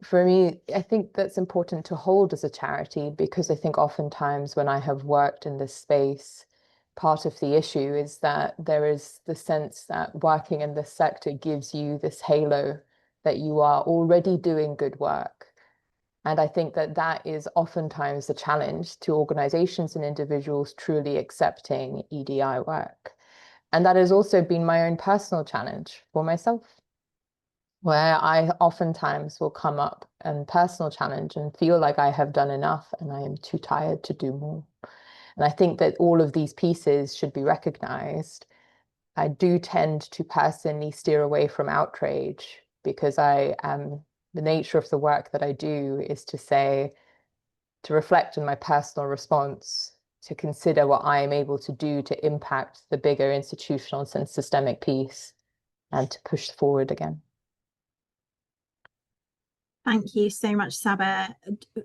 [SPEAKER 5] For me, I think that's important to hold as a charity, because I think oftentimes when I have worked in this space, part of the issue is that there is the sense that working in this sector gives you this halo that you are already doing good work. And I think that that is oftentimes the challenge to organizations and individuals truly accepting EDI work. And that has also been my own personal challenge for myself, where I oftentimes will come up and personal challenge and feel like I have done enough and I am too tired to do more. And I think that all of these pieces should be recognized. I do tend to personally steer away from outrage, because the nature of the work that I do is to reflect on my personal response, to consider what I am able to do to impact the bigger institutional and systemic piece, and to push forward again.
[SPEAKER 2] Thank you so much, Saba,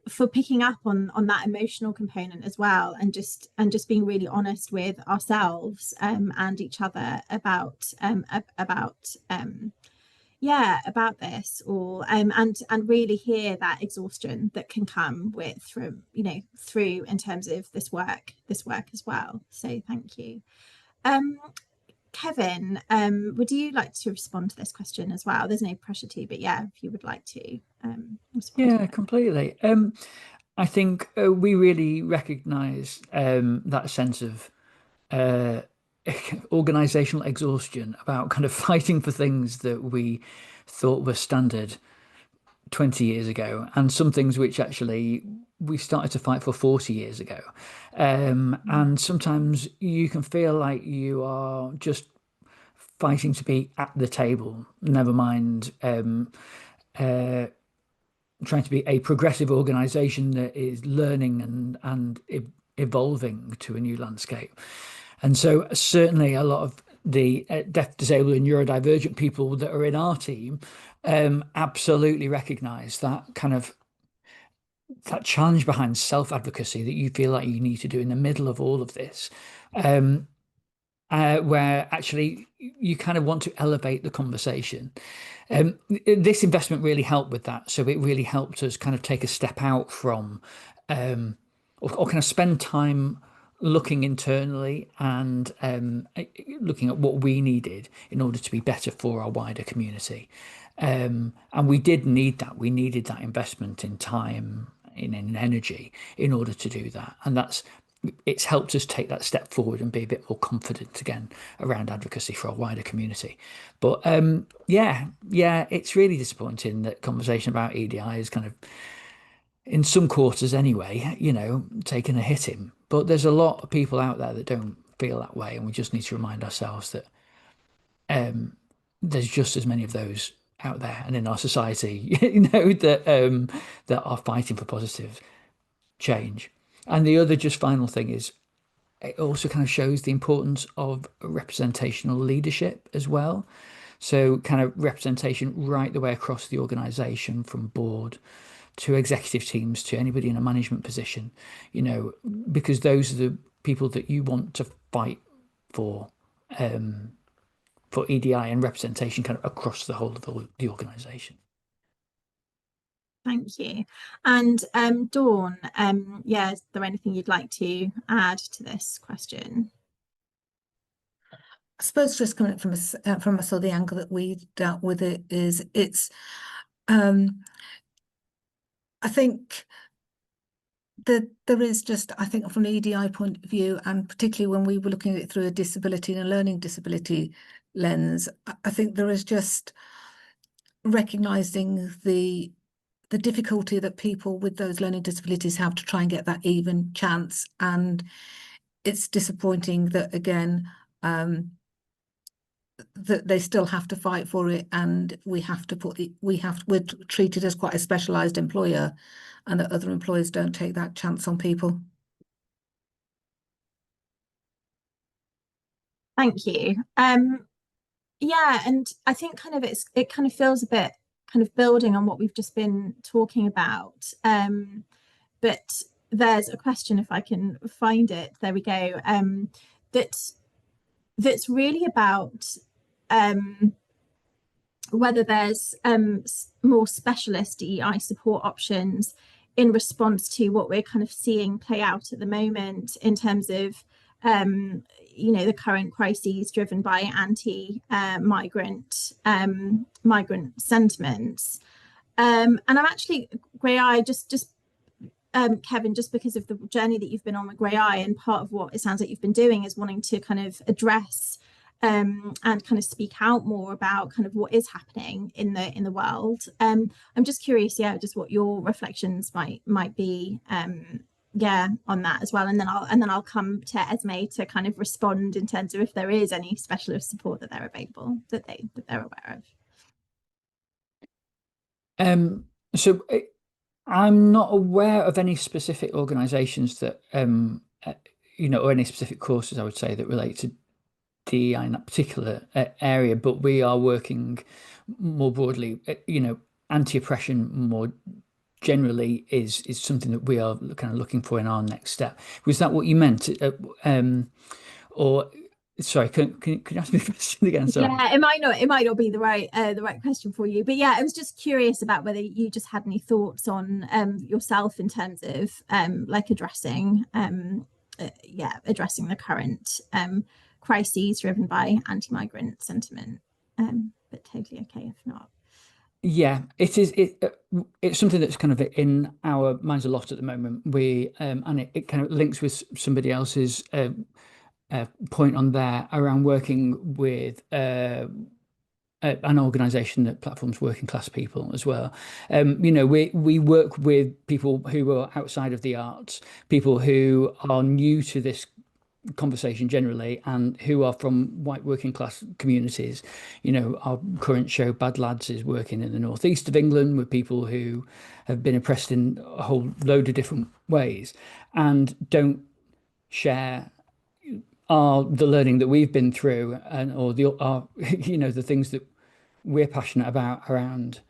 [SPEAKER 2] for picking up on that emotional component as well, and just being really honest with ourselves and each other about this, or and really hear that exhaustion that can come through in terms of this work as well. So thank you. Kevin, would you like to respond to this question as well? There's no pressure to, but yeah, if you would like to respond.
[SPEAKER 7] Yeah, completely. I think we really recognise that sense of organisational exhaustion about kind of fighting for things that we thought were standard 20 years ago, and some things which actually we started to fight for 40 years ago. And sometimes you can feel like you are just fighting to be at the table, never mind trying to be a progressive organisation that is learning and evolving to a new landscape. And so certainly a lot of the deaf, disabled and neurodivergent people that are in our team absolutely recognise that kind of that challenge behind self-advocacy that you feel like you need to do in the middle of all of this, where actually you kind of want to elevate the conversation. This investment really helped with that. So it really helped us kind of take a step out from or kind of spend time looking internally and looking at what we needed in order to be better for our wider community. And we did need that. We needed that investment in time, in energy, in order to do that. And it's helped us take that step forward and be a bit more confident again around advocacy for our wider community. But yeah, it's really disappointing that conversation about EDI is kind of, in some quarters anyway, taking a hitting. But there's a lot of people out there that don't feel that way, and we just need to remind ourselves that there's just as many of those out there and in our society, that are fighting for positive change. And the other just final thing is, it also kind of shows the importance of representational leadership as well. So kind of representation right the way across the organisation, from board to executive teams to anybody in a management position, because those are the people that you want to fight for EDI and representation kind of across the whole of the organisation.
[SPEAKER 2] Thank you. And Dawn, is there anything you'd like to add to this question?
[SPEAKER 6] I suppose just coming from us, or the angle that we dealt with it is, I think that there is just, I think from an EDI point of view, and particularly when we were looking at it through a disability and a learning disability lens, I think there is just recognising the difficulty that people with those learning disabilities have to try and get that even chance. And it's disappointing that, again, that they still have to fight for it, and we're treated as quite a specialised employer, and that other employers don't take that chance on people.
[SPEAKER 2] Thank you. Yeah, and I think it kind of feels a bit kind of building on what we've just been talking about. But there's a question, if I can find it, there we go, that's really about whether there's more specialist DEI support options in response to what we're kind of seeing play out at the moment in terms of you know, the current crises driven by anti-migrant migrant sentiments. And I'm actually, Graeae, Kevin, just because of the journey that you've been on with Graeae, and part of what it sounds like you've been doing is wanting to kind of address and kind of speak out more about kind of what is happening in the world. I'm just curious, yeah, just what your reflections might be, yeah, on that as well, and then I'll come to Esme to kind of respond in terms of if there is any specialist support that they're available, that they're aware of.
[SPEAKER 7] So I'm not aware of any specific organisations that you know, or any specific courses, I would say, that relate to DEI in that particular area, but we are working more broadly. You know, anti-oppression more generally is something that we are kind of looking for in our next step. Was that what you meant? Or sorry, can you ask me the question again? Sorry.
[SPEAKER 2] Yeah, it might not be the right question for you, but yeah, I was just curious about whether you just had any thoughts on yourself in terms of like addressing the current crises driven by anti-migrant sentiment, but totally okay if not.
[SPEAKER 7] Yeah, it is. It's something that's kind of in our minds a lot at the moment. We and it kind of links with somebody else's point on there around working with an organisation that platforms working class people as well. You know, we work with people who are outside of the arts, people who are new to this conversation generally, and who are from white working class communities. You know, our current show Bad Lads is working in the northeast of England with people who have been oppressed in a whole load of different ways and don't share the learning that we've been through, and or you know, the things that we're passionate about around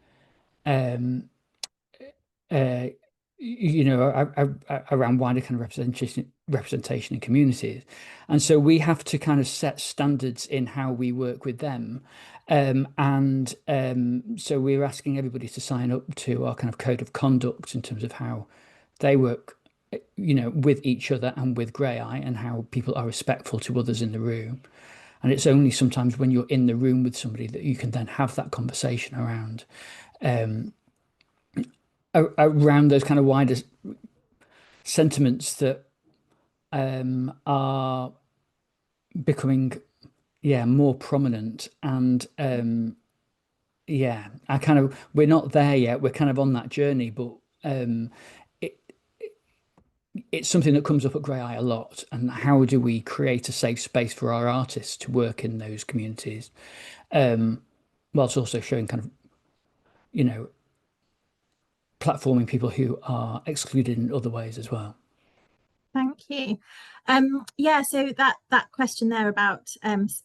[SPEAKER 7] you know, around wider kind of representation in communities. And so we have to kind of set standards in how we work with them. So we're asking everybody to sign up to our kind of code of conduct in terms of how they work, you know, with each other and with Graeae, and how people are respectful to others in the room. And it's only sometimes when you're in the room with somebody that you can then have that conversation around those kind of wider sentiments that are becoming more prominent. And we're not there yet. We're kind of on that journey, but it's something that comes up at Graeae a lot. And how do we create a safe space for our artists to work in those communities, whilst also showing kind of, you know, platforming people who are excluded in other ways as well.
[SPEAKER 2] Thank you. Yeah, so that question there about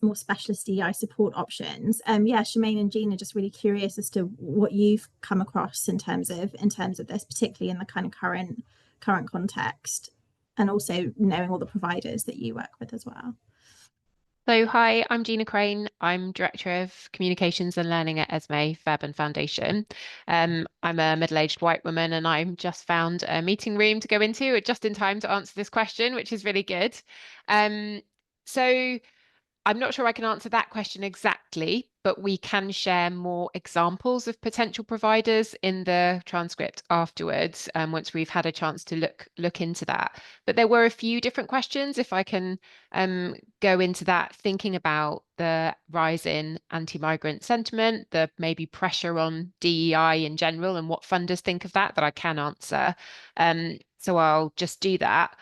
[SPEAKER 2] more specialist DEI support options. Yeah, Shemaine and Gina, just really curious as to what you've come across in terms of this, particularly in the kind of current context, and also knowing all the providers that you work with as well.
[SPEAKER 8] So hi, I'm Gina Crane. I'm Director of Communications and Learning at Esme Fairbairn Foundation. I'm a middle-aged white woman, and I've just found a meeting room to go into just in time to answer this question, which is really good. So I'm not sure I can answer that question exactly, but we can share more examples of potential providers in the transcript afterwards, once we've had a chance to look into that. But there were a few different questions, if I can go into that, thinking about the rise in anti-migrant sentiment, the maybe pressure on DEI in general, and what funders think of that I can answer. So I'll just do that.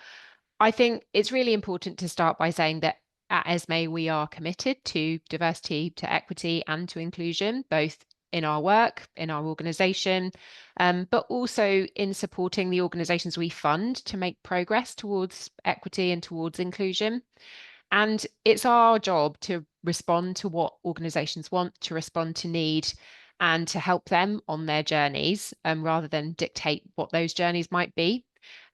[SPEAKER 8] I think it's really important to start by saying that at Esme, we are committed to diversity, to equity, and to inclusion, both in our work, in our organisation, but also in supporting the organisations we fund to make progress towards equity and towards inclusion. And it's our job to respond to what organisations want, to respond to need, and to help them on their journeys, rather than dictate what those journeys might be.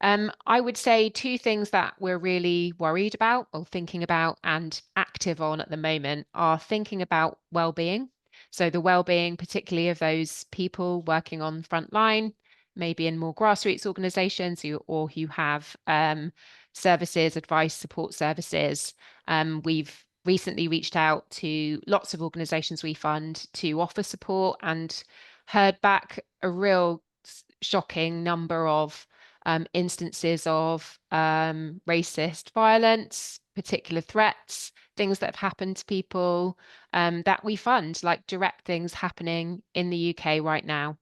[SPEAKER 8] I would say two things that we're really worried about or thinking about and active on at the moment are thinking about well-being. So the well-being, particularly of those people working on the front line, maybe in more grassroots organisations, who have services, advice, support services. We've recently reached out to lots of organisations we fund to offer support, and heard back a real shocking number of instances of racist violence, particular threats, things that have happened to people that we fund, like direct things happening in the UK right now.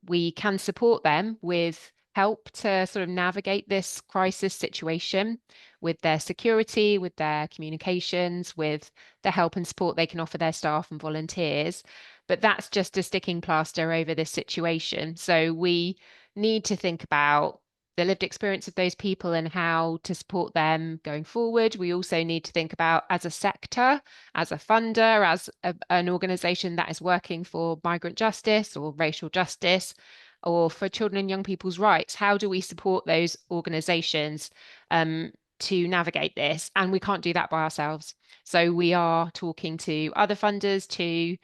[SPEAKER 8] We can support them with help to sort of navigate this crisis situation, with their security, with their communications, with the help and support they can offer their staff and volunteers. But that's just a sticking plaster over this situation. So we need to think about the lived experience of those people and how to support them going forward. We also need to think about, as a sector, as a funder, as an organisation that is working for migrant justice or racial justice, or for children and young people's rights, how do we support those organisations to navigate this? And we can't do that by ourselves. So we are talking to other funders, to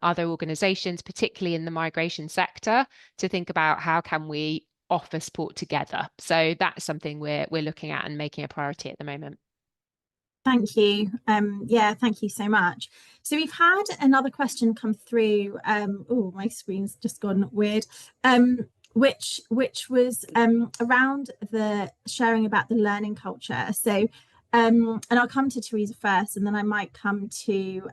[SPEAKER 8] other organisations, particularly in the migration sector, to think about how can we offer support together. So that's something we're looking at and making a priority at the moment.
[SPEAKER 2] Thank you. Yeah, thank you so much. So we've had another question come through. Oh, my screen's just gone weird. Which was around the sharing about the learning culture. So, and I'll come to Theresa first, and then I might come to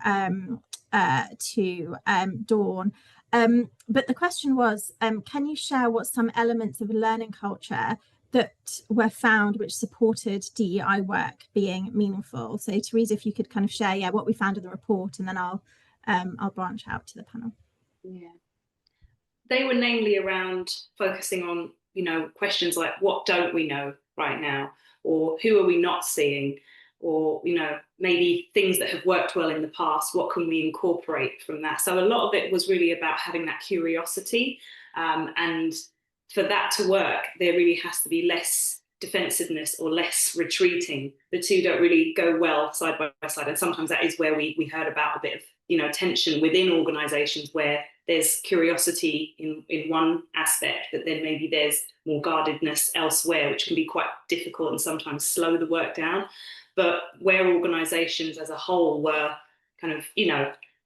[SPEAKER 2] Dawn. But the question was, can you share what some elements of learning culture that were found which supported DEI work being meaningful? So Theresa, if you could kind of share, what we found in the report, and then I'll branch out to the panel.
[SPEAKER 3] Yeah, they were namely around focusing on, questions like, what don't we know right now, or who are we not seeing, or maybe things that have worked well in the past, what can we incorporate from that? So a lot of it was really about having that curiosity, and for that to work, there really has to be less defensiveness or less retreating. The two don't really go well side by side, and sometimes that is where we heard about a bit of tension within organisations, where there's curiosity in one aspect, but then maybe there's more guardedness elsewhere, which can be quite difficult and sometimes slow the work down. But where organisations as a whole were kind of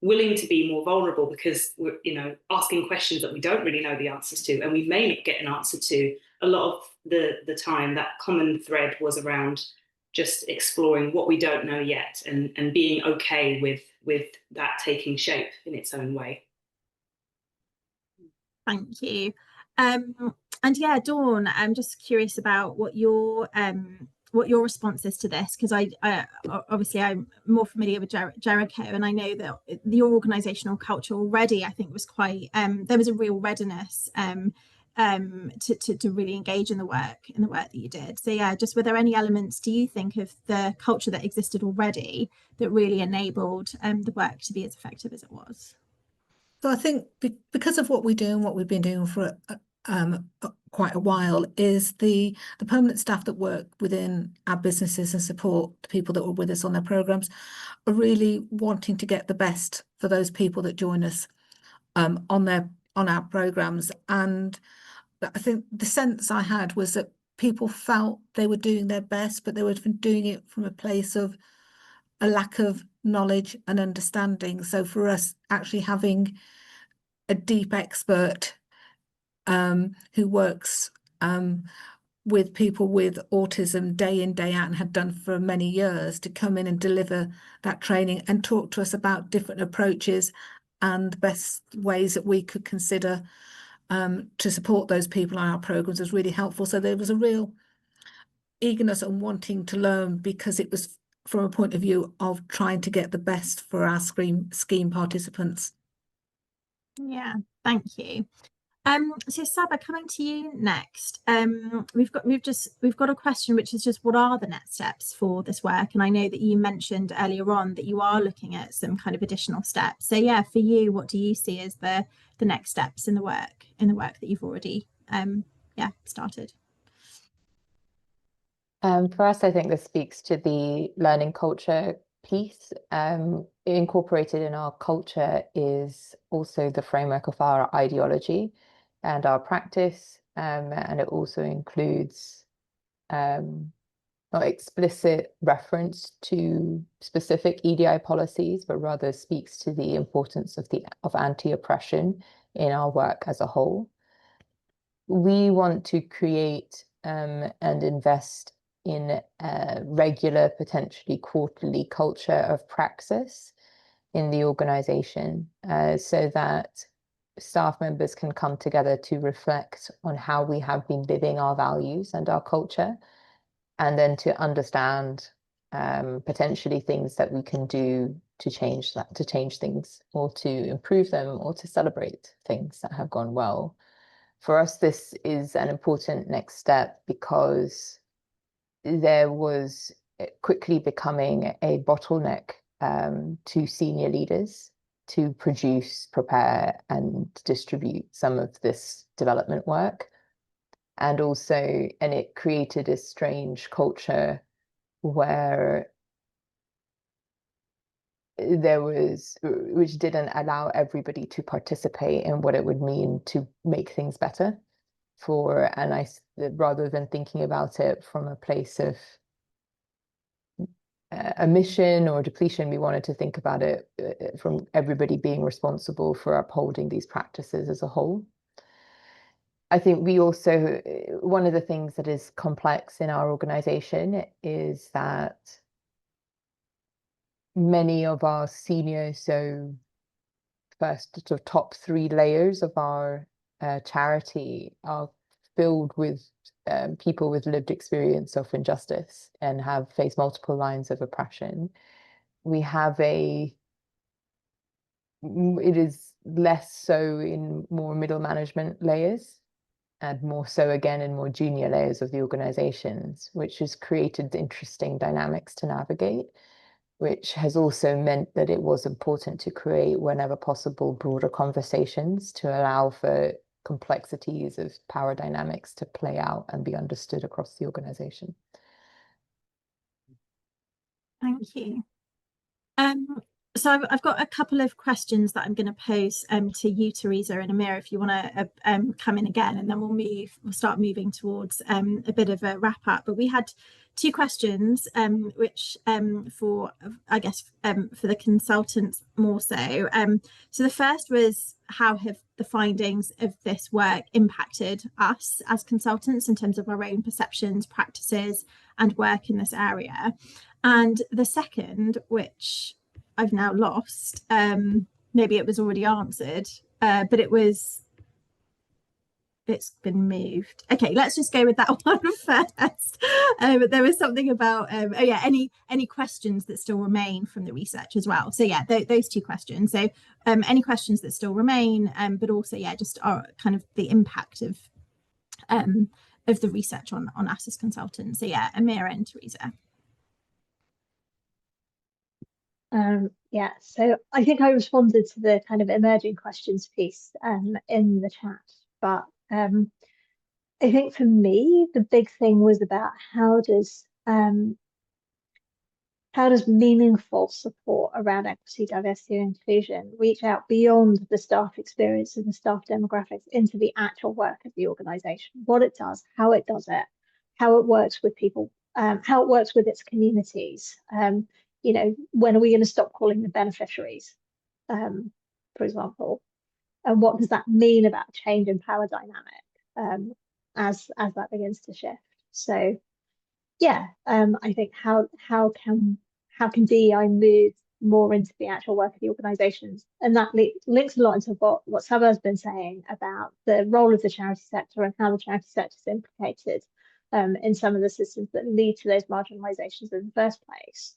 [SPEAKER 3] willing to be more vulnerable, because we're asking questions that we don't really know the answers to, and we may not get an answer to, a lot of the time that common thread was around just exploring what we don't know yet, and being okay with that taking shape in its own way.
[SPEAKER 2] Thank you. And yeah, Dawn, I'm just curious about what your response is to this, because I obviously I'm more familiar with JERICHO, and I know that your organisational culture already, I think, was quite there was a real readiness to really engage in the work that you did. So yeah, just were there any elements, do you think, of the culture that existed already that really enabled the work to be as effective as it was?
[SPEAKER 6] So I think because of what we do and what we've been doing for quite a while, is the permanent staff that work within our businesses and support the people that were with us on their programmes are really wanting to get the best for those people that join us on our programmes. And I think the sense I had was that people felt they were doing their best, but they were doing it from a place of a lack of knowledge and understanding. So for us, actually having a deep expert who works with people with autism day in, day out, and had done for many years, to come in and deliver that training and talk to us about different approaches and the best ways that we could consider to support those people on our programs was really helpful. So there was a real eagerness and wanting to learn, because it was from a point of view of trying to get the best for our scheme participants.
[SPEAKER 2] Yeah, thank you. So Saba, coming to you next. We've got a question which is just, what are the next steps for this work? And I know that you mentioned earlier on that you are looking at some kind of additional steps. So yeah, for you, what do you see as the next steps in the work that you've already started?
[SPEAKER 5] For us, I think this speaks to the learning culture piece. Incorporated in our culture is also the framework of our ideology and our practice, and it also includes not explicit reference to specific EDI policies, but rather speaks to the importance of anti-oppression in our work as a whole. We want to create and invest in a regular, potentially quarterly culture of praxis in the organization, so that staff members can come together to reflect on how we have been living our values and our culture, and then to understand potentially things that we can do to change things, or to improve them, or to celebrate things that have gone well. For us, this is an important next step, because there was quickly becoming a bottleneck to senior leaders to produce, prepare, and distribute some of this development work. And it created a strange culture where which didn't allow everybody to participate in what it would mean to make things better. Rather than thinking about it from a place of a mission or depletion, we wanted to think about it from everybody being responsible for upholding these practices as a whole. I think we also, one of the things that is complex in our organization is that many of our seniors, so first sort of top 3 layers of our charity, are filled with people with lived experience of injustice and have faced multiple lines of oppression. It is less so in more middle management layers, and more so again in more junior layers of the organizations, which has created interesting dynamics to navigate, which has also meant that it was important to create, whenever possible, broader conversations to allow for complexities of power dynamics to play out and be understood across the organization.
[SPEAKER 2] Thank you. So I've got a couple of questions that I'm going to pose to you, Theresa and Amira, if you want to come in again, and then we'll start moving towards a bit of a wrap up. But we had 2 questions, which for the consultants more so. So the first was, how have the findings of this work impacted us as consultants in terms of our own perceptions, practices, and work in this area? And the second, which I've now lost, maybe it was already answered, but it's been moved. Okay, let's just go with that one first. There was something about any questions that still remain from the research as well. So yeah, those 2 questions. So any questions that still remain, but also just kind of the impact of the research on us as consultants. So yeah, Amira and Theresa.
[SPEAKER 4] So I think I responded to the kind of emerging questions piece in the chat, but I think for me the big thing was about how does meaningful support around equity, diversity, and inclusion reach out beyond the staff experience and the staff demographics into the actual work of the organisation, what it does, how it does it, how it works with people, how it works with its communities. When are we going to stop calling them beneficiaries, for example? And what does that mean about change in power dynamic as that begins to shift? So, I think how can DEI move more into the actual work of the organisations? And that links a lot into what Saba's been saying about the role of the charity sector and how the charity sector is implicated in some of the systems that lead to those marginalisations in the first place.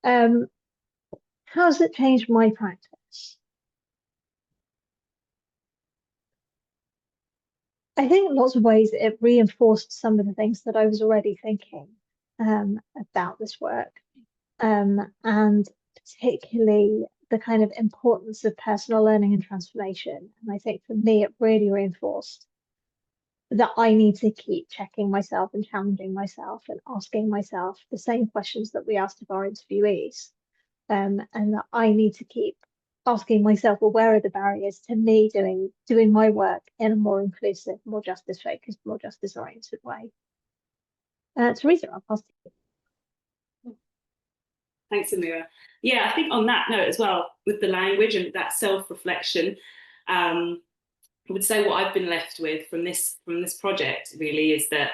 [SPEAKER 4] How has it changed my practice? I think in lots of ways it reinforced some of the things that I was already thinking about this work, and particularly the kind of importance of personal learning and transformation. And I think for me, it really reinforced that I need to keep checking myself and challenging myself and asking myself the same questions that we asked of our interviewees. And that I need to keep asking myself, well, where are the barriers to me doing my work in a more inclusive, more justice-focused, more justice-oriented way? Theresa, I'll pass to you.
[SPEAKER 3] Thanks, Amira. Yeah, I think on that note as well, with the language and that self-reflection, I would say what I've been left with from this project really is that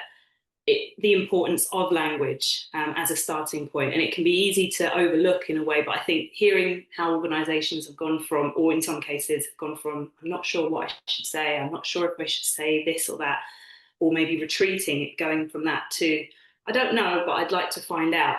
[SPEAKER 3] the importance of language as a starting point. And it can be easy to overlook in a way, but I think hearing how organisations have gone from, or in some cases have gone from, I'm not sure what I should say, I'm not sure if I should say this or that, or maybe retreating, going from that to, I don't know, but I'd like to find out,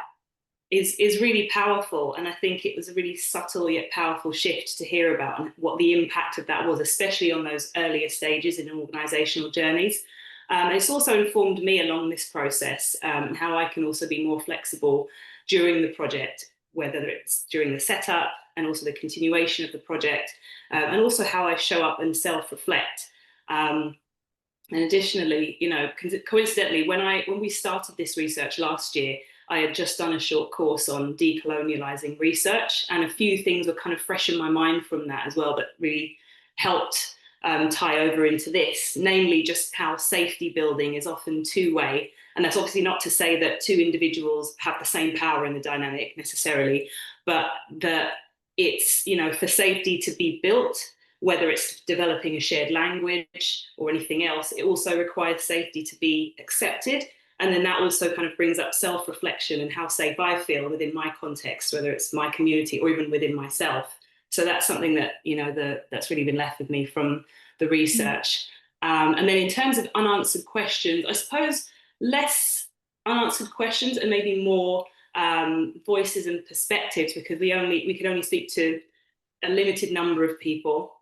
[SPEAKER 3] is really powerful. And I think it was a really subtle yet powerful shift to hear about, and what the impact of that was, especially on those earlier stages in organisational journeys. It's also informed me along this process, how I can also be more flexible during the project, whether it's during the setup and also the continuation of the project, and also how I show up and self-reflect. And additionally, you know, coincidentally, when we started this research last year, I had just done a short course on decolonializing research, and a few things were kind of fresh in my mind from that as well that really helped tie over into this, namely just how safety building is often two-way. And that's obviously not to say that two individuals have the same power in the dynamic necessarily, but that it's, you know, for safety to be built, whether it's developing a shared language or anything else, it also requires safety to be accepted. And then that also kind of brings up self-reflection and how safe I feel within my context, whether it's my community or even within myself. So that's something that, you know, that's really been left with me from the research. And then in terms of unanswered questions, I suppose less unanswered questions and maybe more voices and perspectives, because we could only speak to a limited number of people.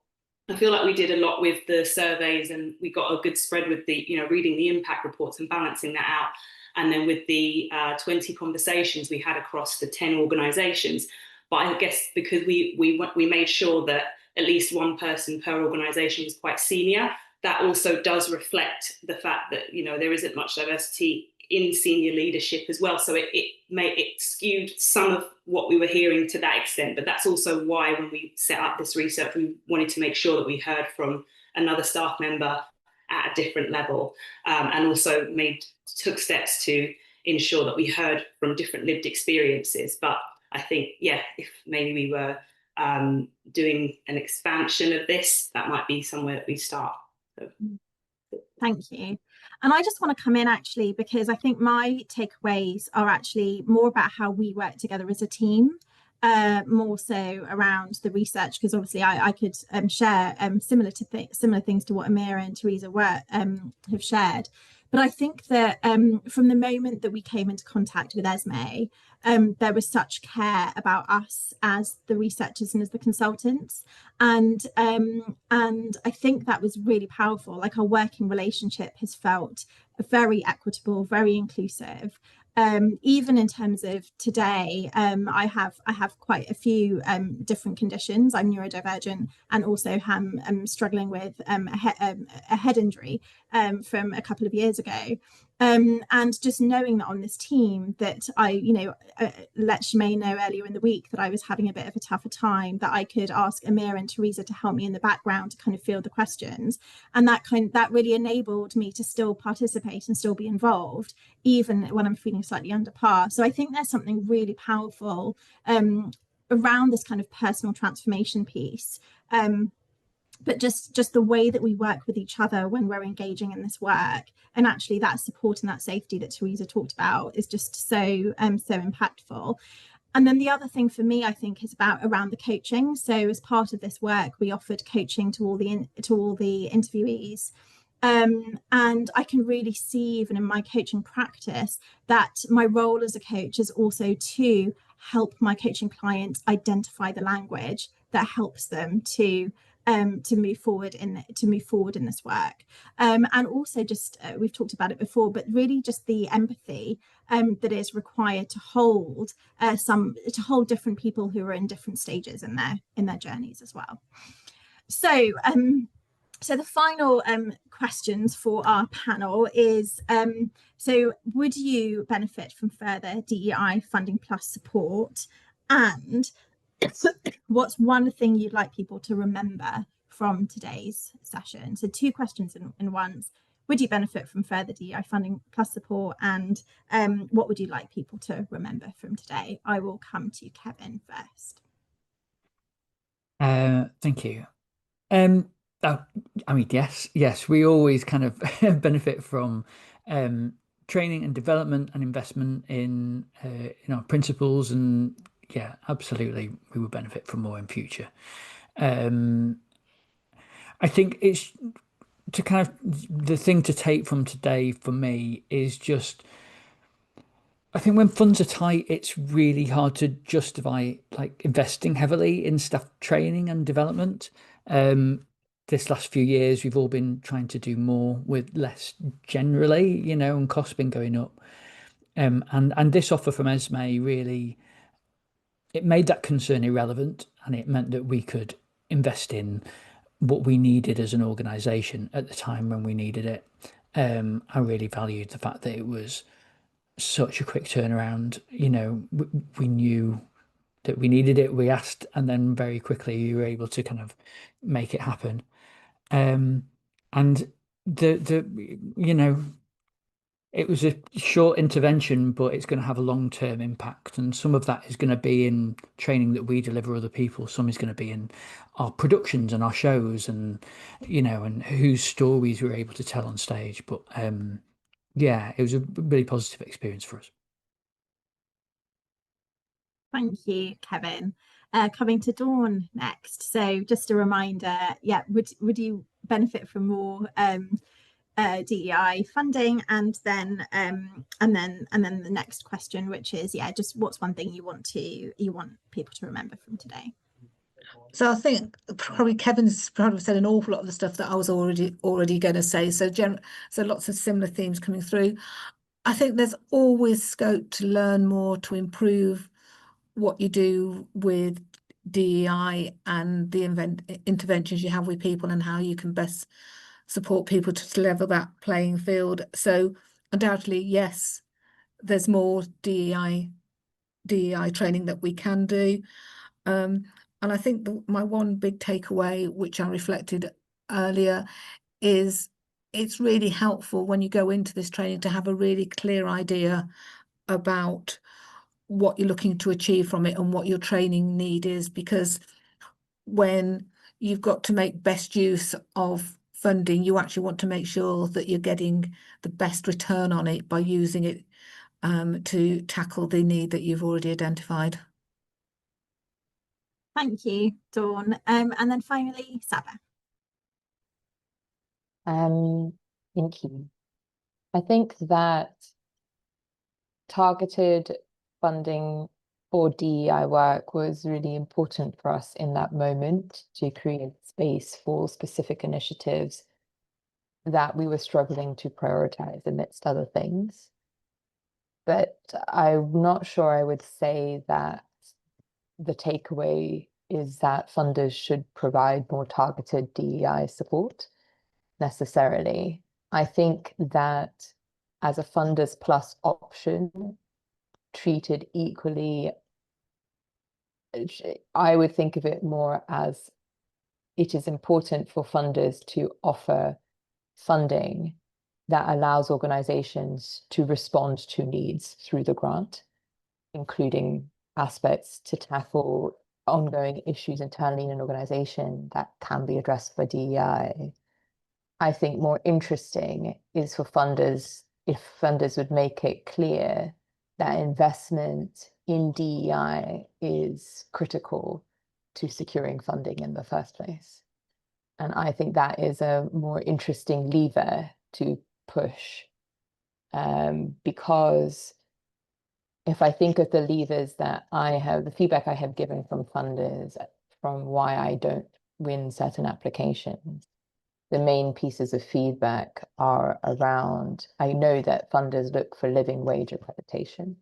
[SPEAKER 3] I feel like we did a lot with the surveys, and we got a good spread with the, you know, reading the impact reports and balancing that out. And then with the 20 conversations we had across the 10 organisations. But I guess because we made sure that at least one person per organisation was quite senior, that also does reflect the fact that, you know, there isn't much diversity in senior leadership as well. So it skewed some of what we were hearing to that extent. But that's also why when we set up this research, we wanted to make sure that we heard from another staff member at a different level, and also took steps to ensure that we heard from different lived experiences. But I think, yeah, if maybe we were doing an expansion of this, that might be somewhere that we start. So.
[SPEAKER 2] Thank you. And I just want to come in actually, because I think my takeaways are actually more about how we work together as a team, more so around the research, because obviously I could share similar things to what Amira and Theresa have shared. But I think that from the moment that we came into contact with Esme, there was such care about us as the researchers and as the consultants. And I think that was really powerful. Like, our working relationship has felt very equitable, very inclusive. Even in terms of today, I have quite a few different conditions. I'm neurodivergent, and also am struggling with a head injury from a couple of years ago. And just knowing that on this team, that I, you know, let Shemaine know earlier in the week that I was having a bit of a tougher time, that I could ask Amira and Theresa to help me in the background to kind of field the questions, and that really enabled me to still participate and still be involved, even when I'm feeling slightly under par. So I think there's something really powerful around this kind of personal transformation piece. But just the way that we work with each other when we're engaging in this work, and actually that support and that safety that Theresa talked about, is just so impactful. And then the other thing for me, I think, is about around the coaching. So as part of this work, we offered coaching to all the interviewees. And I can really see, even in my coaching practice, that my role as a coach is also to help my coaching clients identify the language that helps them to move forward in this work, and also just we've talked about it before, but really just the empathy that is required to hold different people who are in different stages in their journeys as well. So the final questions for our panel is, so would you benefit from further DEI funding plus support? And what's one thing you'd like people to remember from today's session? So 2 questions in one. would you benefit from further DEI funding plus support, and what would you like people to remember from today? I will come to Kevin first.
[SPEAKER 7] Thank you. I mean, yes, we always kind of benefit from training and development and investment in our principles, and yeah, absolutely, we would benefit from more in future. I think it's to kind of the thing to take from today for me is just, I think when funds are tight, it's really hard to justify like investing heavily in staff training and development. This last few years, we've all been trying to do more with less generally, and costs been going up. And this offer from Esme really, it made that concern irrelevant, and it meant that we could invest in what we needed as an organisation at the time when we needed it. I really valued the fact that it was such a quick turnaround. We knew that we needed it, we asked, and then very quickly we were able to kind of make it happen. And it was a short intervention, but it's going to have a long-term impact, and some of that is going to be in training that we deliver other people. Some is going to be in our productions and our shows, and and whose stories we're able to tell on stage. But yeah, it was a really positive experience for us.
[SPEAKER 2] Thank you, Kevin. Coming to Dawn next. So just a reminder, yeah, would you benefit from more DEI funding? And then the next question, which is, yeah, just what's one thing you want people to remember from today?
[SPEAKER 6] So I think probably Kevin's probably said an awful lot of the stuff that I was already going to say. So lots of similar themes coming through. I think there's always scope to learn more, to improve what you do with DEI and the interventions you have with people, and how you can best support people to level that playing field. So undoubtedly, yes, there's more DEI training that we can do. And I think my one big takeaway, which I reflected earlier, is it's really helpful when you go into this training to have a really clear idea about what you're looking to achieve from it and what your training need is, because when you've got to make best use of funding, you actually want to make sure that you're getting the best return on it by using it to tackle the need that you've already identified.
[SPEAKER 2] Thank you, Dawn. And then finally, Saba.
[SPEAKER 5] Thank you. I think that targeted funding for DEI work was really important for us in that moment to create space for specific initiatives that we were struggling to prioritize amidst other things. But I'm not sure I would say that the takeaway is that funders should provide more targeted DEI support necessarily. I think that as a funders plus option, treated equally, I would think of it more as it is important for funders to offer funding that allows organizations to respond to needs through the grant, including aspects to tackle ongoing issues internally in an organization that can be addressed by DEI. I think more interesting is for funders, if funders would make it clear that investment in DEI is critical to securing funding in the first place. And I think that is a more interesting lever to push, because if I think of the levers that the feedback I have given from funders from why I don't win certain applications, the main pieces of feedback are around, I know that funders look for living wage accreditation.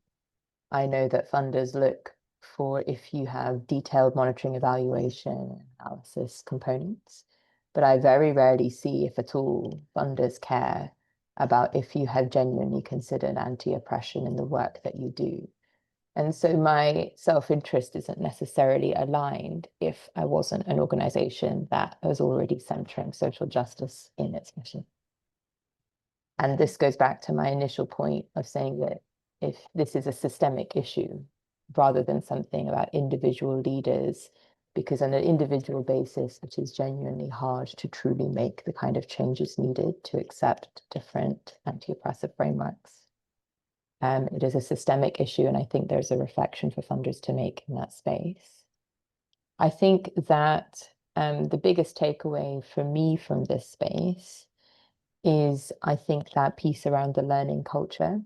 [SPEAKER 5] I know that funders look for if you have detailed monitoring, evaluation, analysis components, but I very rarely see, if at all, funders care about if you have genuinely considered anti-oppression in the work that you do. And so my self-interest isn't necessarily aligned if I wasn't an organization that was already centering social justice in its mission. And this goes back to my initial point of saying that if this is a systemic issue, rather than something about individual leaders, because on an individual basis, it is genuinely hard to truly make the kind of changes needed to accept different anti-oppressive frameworks. It is a systemic issue, and I think there's a reflection for funders to make in that space. I think that the biggest takeaway for me from this space is, I think, that piece around the learning culture.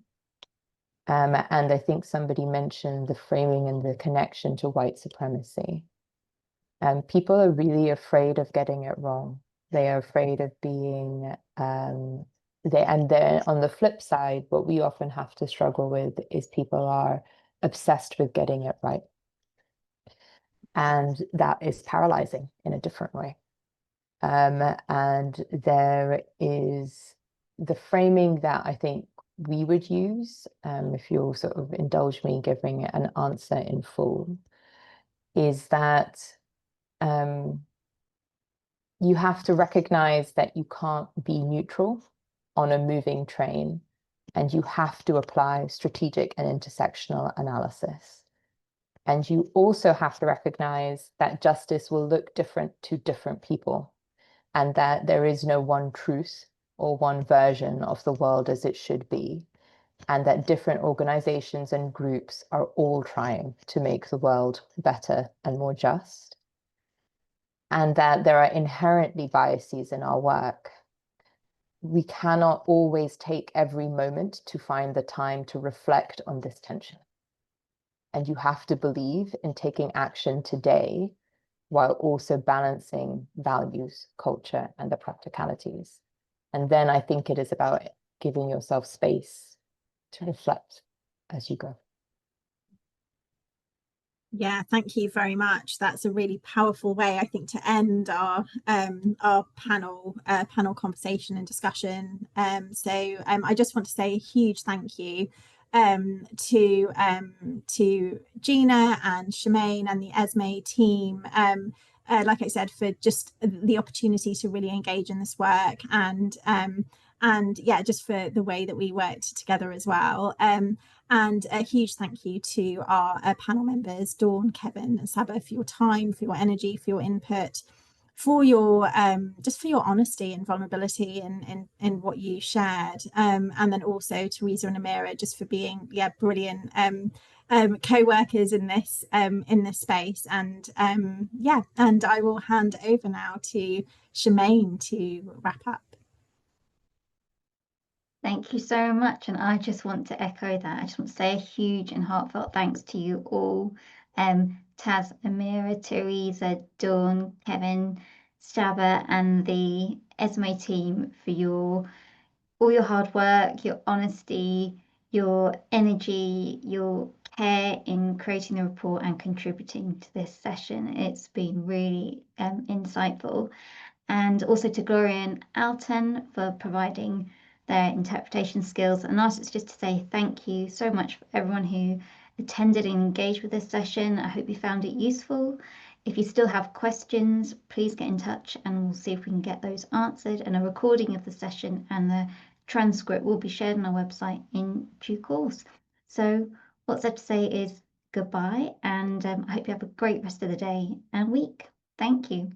[SPEAKER 5] And I think somebody mentioned the framing and the connection to white supremacy. People are really afraid of getting it wrong. They are afraid of being, and then on the flip side, what we often have to struggle with is people are obsessed with getting it right. And that is paralyzing in a different way. And there is the framing that I think we would use, if you'll sort of indulge me giving an answer in full, is that you have to recognize that you can't be neutral on a moving train, and you have to apply strategic and intersectional analysis. And you also have to recognize that justice will look different to different people, and that there is no one truth or one version of the world as it should be, and that different organizations and groups are all trying to make the world better and more just, and that there are inherently biases in our work. We cannot always take every moment to find the time to reflect on this tension. And you have to believe in taking action today while also balancing values, culture, and the practicalities. And then I think it is about giving yourself space to reflect as you go.
[SPEAKER 2] Yeah, thank you very much. That's a really powerful way, I think, to end our panel conversation and discussion. So I just want to say a huge thank you to Gina and Shemaine and the ESME team. Like I said, for just the opportunity to really engage in this work, and yeah, just for the way that we worked together as well. And a huge thank you to our panel members, Dawn, Kevin, and Saba, for your time, for your energy, for your input, for your just for your honesty and vulnerability in what you shared, and then also Theresa and Amira, just for being brilliant co-workers in this space. And yeah, and I will hand over now to Shemaine to wrap up.
[SPEAKER 1] Thank you so much. And I just want to echo that. I just want to say a huge and heartfelt thanks to you all. Taz, Amira, Theresa, Dawn, Kevin, Shaba, and the ESME team for all your hard work, your honesty, your energy, your care in creating the report and contributing to this session. It's been really insightful. And also to Gloria and Alton for providing their interpretation skills. And also it's just to say thank you so much for everyone who attended and engaged with this session. I hope you found it useful. If you still have questions, please get in touch and we'll see if we can get those answered. And a recording of the session and the transcript will be shared on our website in due course. So what's left to say is goodbye, and I hope you have a great rest of the day and week. Thank you.